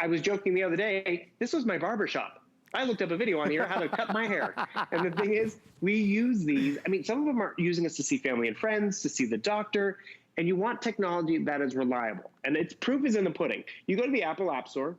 I was joking the other day, this was my barbershop. I looked up a video on here how to cut my hair. And the thing is, we use these. I mean, some of them are using us to see family and friends, to see the doctor, and you want technology that is reliable. And its proof is in the pudding. You go to the Apple App Store,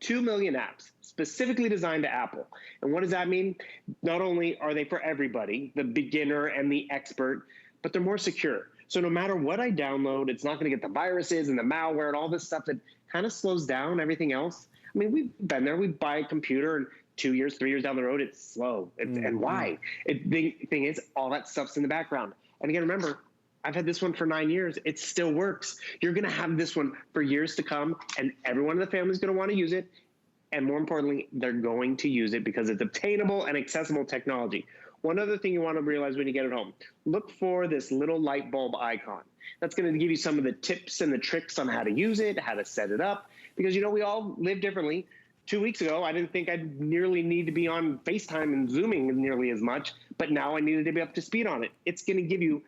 2 million apps specifically designed to Apple. And what does that mean? Not only are they for everybody, the beginner and the expert, but they're more secure. So no matter what I download, it's not going to get the viruses and the malware and all this stuff that kind of slows down everything else. I mean, we've been there. We buy a computer and 2 years, 3 years down the road, it's slow. And why? The thing is, all that stuff's in the background. And again, remember, I've had this one for 9 years. It still works. You're going to have this one for years to come, and everyone in the family is going to want to use it. And more importantly, they're going to use it because it's obtainable and accessible technology. One other thing you want to realize when you get it home, look for this little light bulb icon. That's going to give you some of the tips and the tricks on how to use it, how to set it up, because, you know, we all live differently. 2 weeks ago, I didn't think I'd nearly need to be on FaceTime and Zooming nearly as much, but now I needed to be up to speed on it. It's going to give you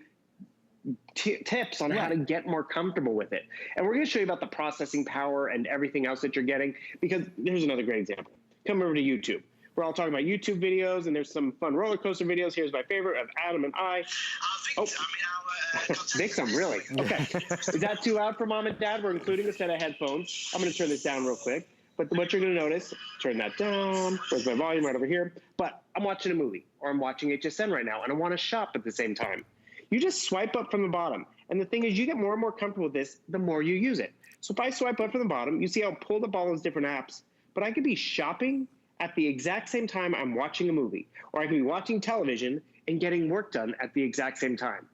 tips on how to get more comfortable with it. And we're going to show you about the processing power and everything else that you're getting, because here's another great example. Come over to YouTube. We're all talking about YouTube videos, and there's some fun roller coaster videos. Here's my favorite of Adam and I. Victim, really? Okay. Is that too loud for mom and dad? We're including a set of headphones. I'm going to turn this down real quick. But what you're going to notice, turn that down. Where's my volume? Right over here. But I'm watching a movie, or I'm watching HSN right now, and I want to shop at the same time. You just swipe up from the bottom. And the thing is, you get more and more comfortable with this the more you use it. So if I swipe up from the bottom, you see I'll pull up all those different apps. But I could be shopping at the exact same time I'm watching a movie. Or I could be watching television and getting work done at the exact same time.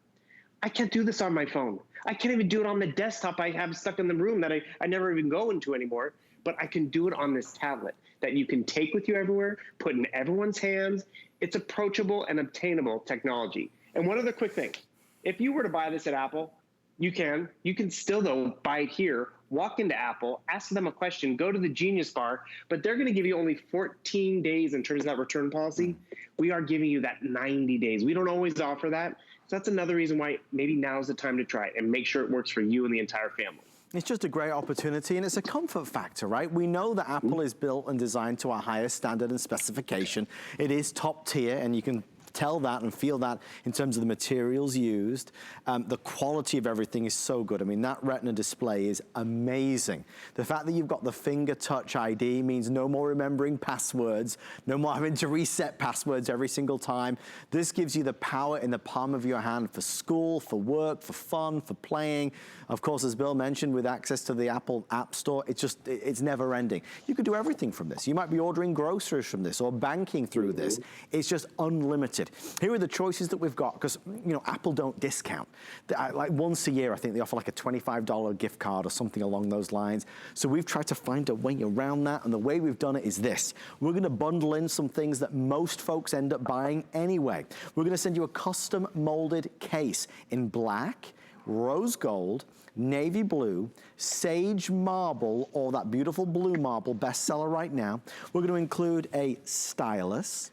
I can't do this on my phone. I can't even do it on the desktop I have stuck in the room that I never even go into anymore. But I can do it on this tablet that you can take with you everywhere, put in everyone's hands. It's approachable and obtainable technology. And one other quick thing. If you were to buy this at Apple, you can still, though, buy it here, walk into Apple, ask them a question, go to the Genius Bar, but they're going to give you only 14 days in terms of that return policy. We are giving you that 90 days. We don't always offer that. So that's another reason why maybe now's the time to try it and make sure it works for you and the entire family. It's just a great opportunity, and it's a comfort factor, right? We know that Apple is built and designed to our highest standard and specification. It is top tier, and you can tell that and feel that in terms of the materials used. The quality of everything is so good. I mean, that Retina display is amazing. The fact that you've got the finger touch ID means no more remembering passwords, no more having to reset passwords every single time. This gives you the power in the palm of your hand for school, for work, for fun, for playing. Of course, as Bill mentioned, with access to the Apple App Store, it's never ending. You could do everything from this. You might be ordering groceries from this or banking through this. It's just unlimited. Here are the choices that we've got, because, you know, Apple don't discount. Like once a year, I think they offer like a $25 gift card or something along those lines. So we've tried to find a way around that, and the way we've done it is this. We're going to bundle in some things that most folks end up buying anyway. We're going to send you a custom molded case in black, rose gold, navy blue, sage marble, or that beautiful blue marble, bestseller right now. We're going to include a stylus,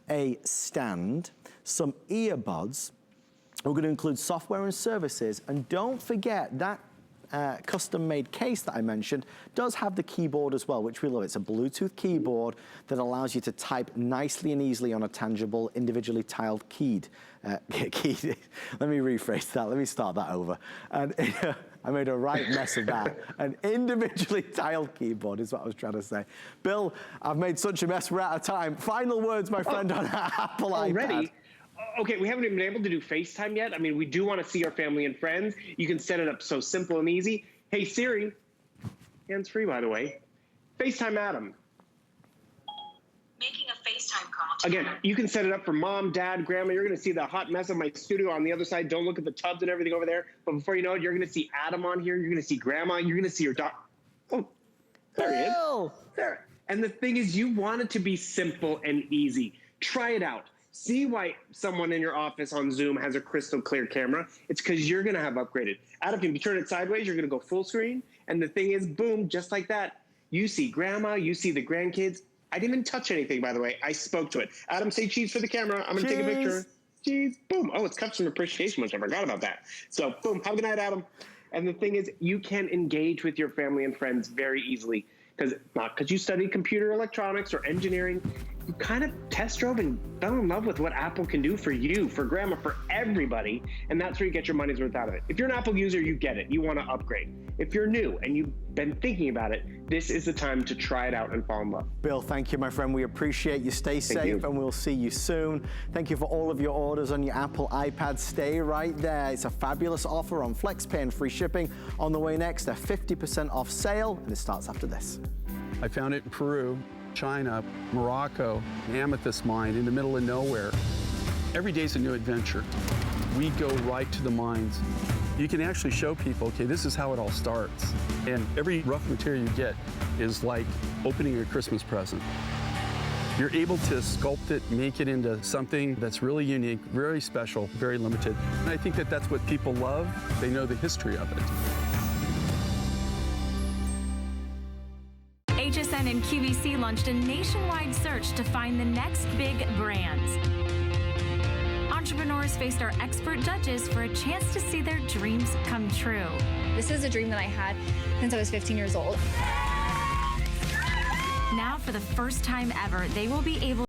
a stand, some earbuds. We're going to include software and services, and don't forget that custom-made case that I mentioned does have the keyboard as well, which we love. It's a Bluetooth keyboard that allows you to type nicely and easily on a tangible, individually tiled keyed. Let me rephrase that. Let me start that over. And I made a right mess of that. An individually tiled keyboard is what I was trying to say. Bill, I've made such a mess, we're out of time. Final words, my friend, on Apple already? iPad. Okay, we haven't even been able to do FaceTime yet. I mean, we do want to see our family and friends. You can set it up so simple and easy. Hey, Siri, hands-free, by the way, FaceTime Adam. Making a FaceTime call. Again, you can set it up for mom, dad, grandma. You're going to see the hot mess of my studio on the other side. Don't look at the tubs and everything over there. But before you know it, you're going to see Adam on here. You're going to see grandma. You're going to see your dog. Oh, there he is. There. And the thing is, you want it to be simple and easy. Try it out. See why someone in your office on Zoom has a crystal clear camera. It's because you're going to have upgraded. Adam, if you turn it sideways, you're going to go full screen. And the thing is, boom, just like that. You see grandma, you see the grandkids. I didn't even touch anything, by the way. I spoke to it. Adam, say cheese for the camera. I'm going to take a picture. Cheese. Boom. Oh, it's customer appreciation month. I forgot about that. So, boom. Have a good night, Adam. And the thing is, you can engage with your family and friends very easily because not because you studied computer electronics or engineering, you kind of test drove and fell in love with what Apple can do for you, for grandma, for everybody, and that's where you get your money's worth out of it. If you're an Apple user, you get it. You want to upgrade. If you're new and you've been thinking about it, this is the time to try it out and fall in love. Bill, thank you, my friend. We appreciate you. Stay safe, and we'll see you soon. Thank you for all of your orders on your Apple iPad. Stay right there. It's a fabulous offer on FlexPay and free shipping. On the way next, a 50% off sale, and it starts after this. I found it in Peru, China, Morocco, an amethyst mine in the middle of nowhere. Every day's a new adventure. We go right to the mines. You can actually show people, okay, this is how it all starts. And every rough material you get is like opening a Christmas present. You're able to sculpt it, make it into something that's really unique, very special, very limited. And I think that that's what people love. They know the history of it. HSN and QVC launched a nationwide search to find the next big brands. Entrepreneurs faced our expert judges for a chance to see their dreams come true. This is a dream that I had since I was 15 years old. Now, for the first time ever, they will be able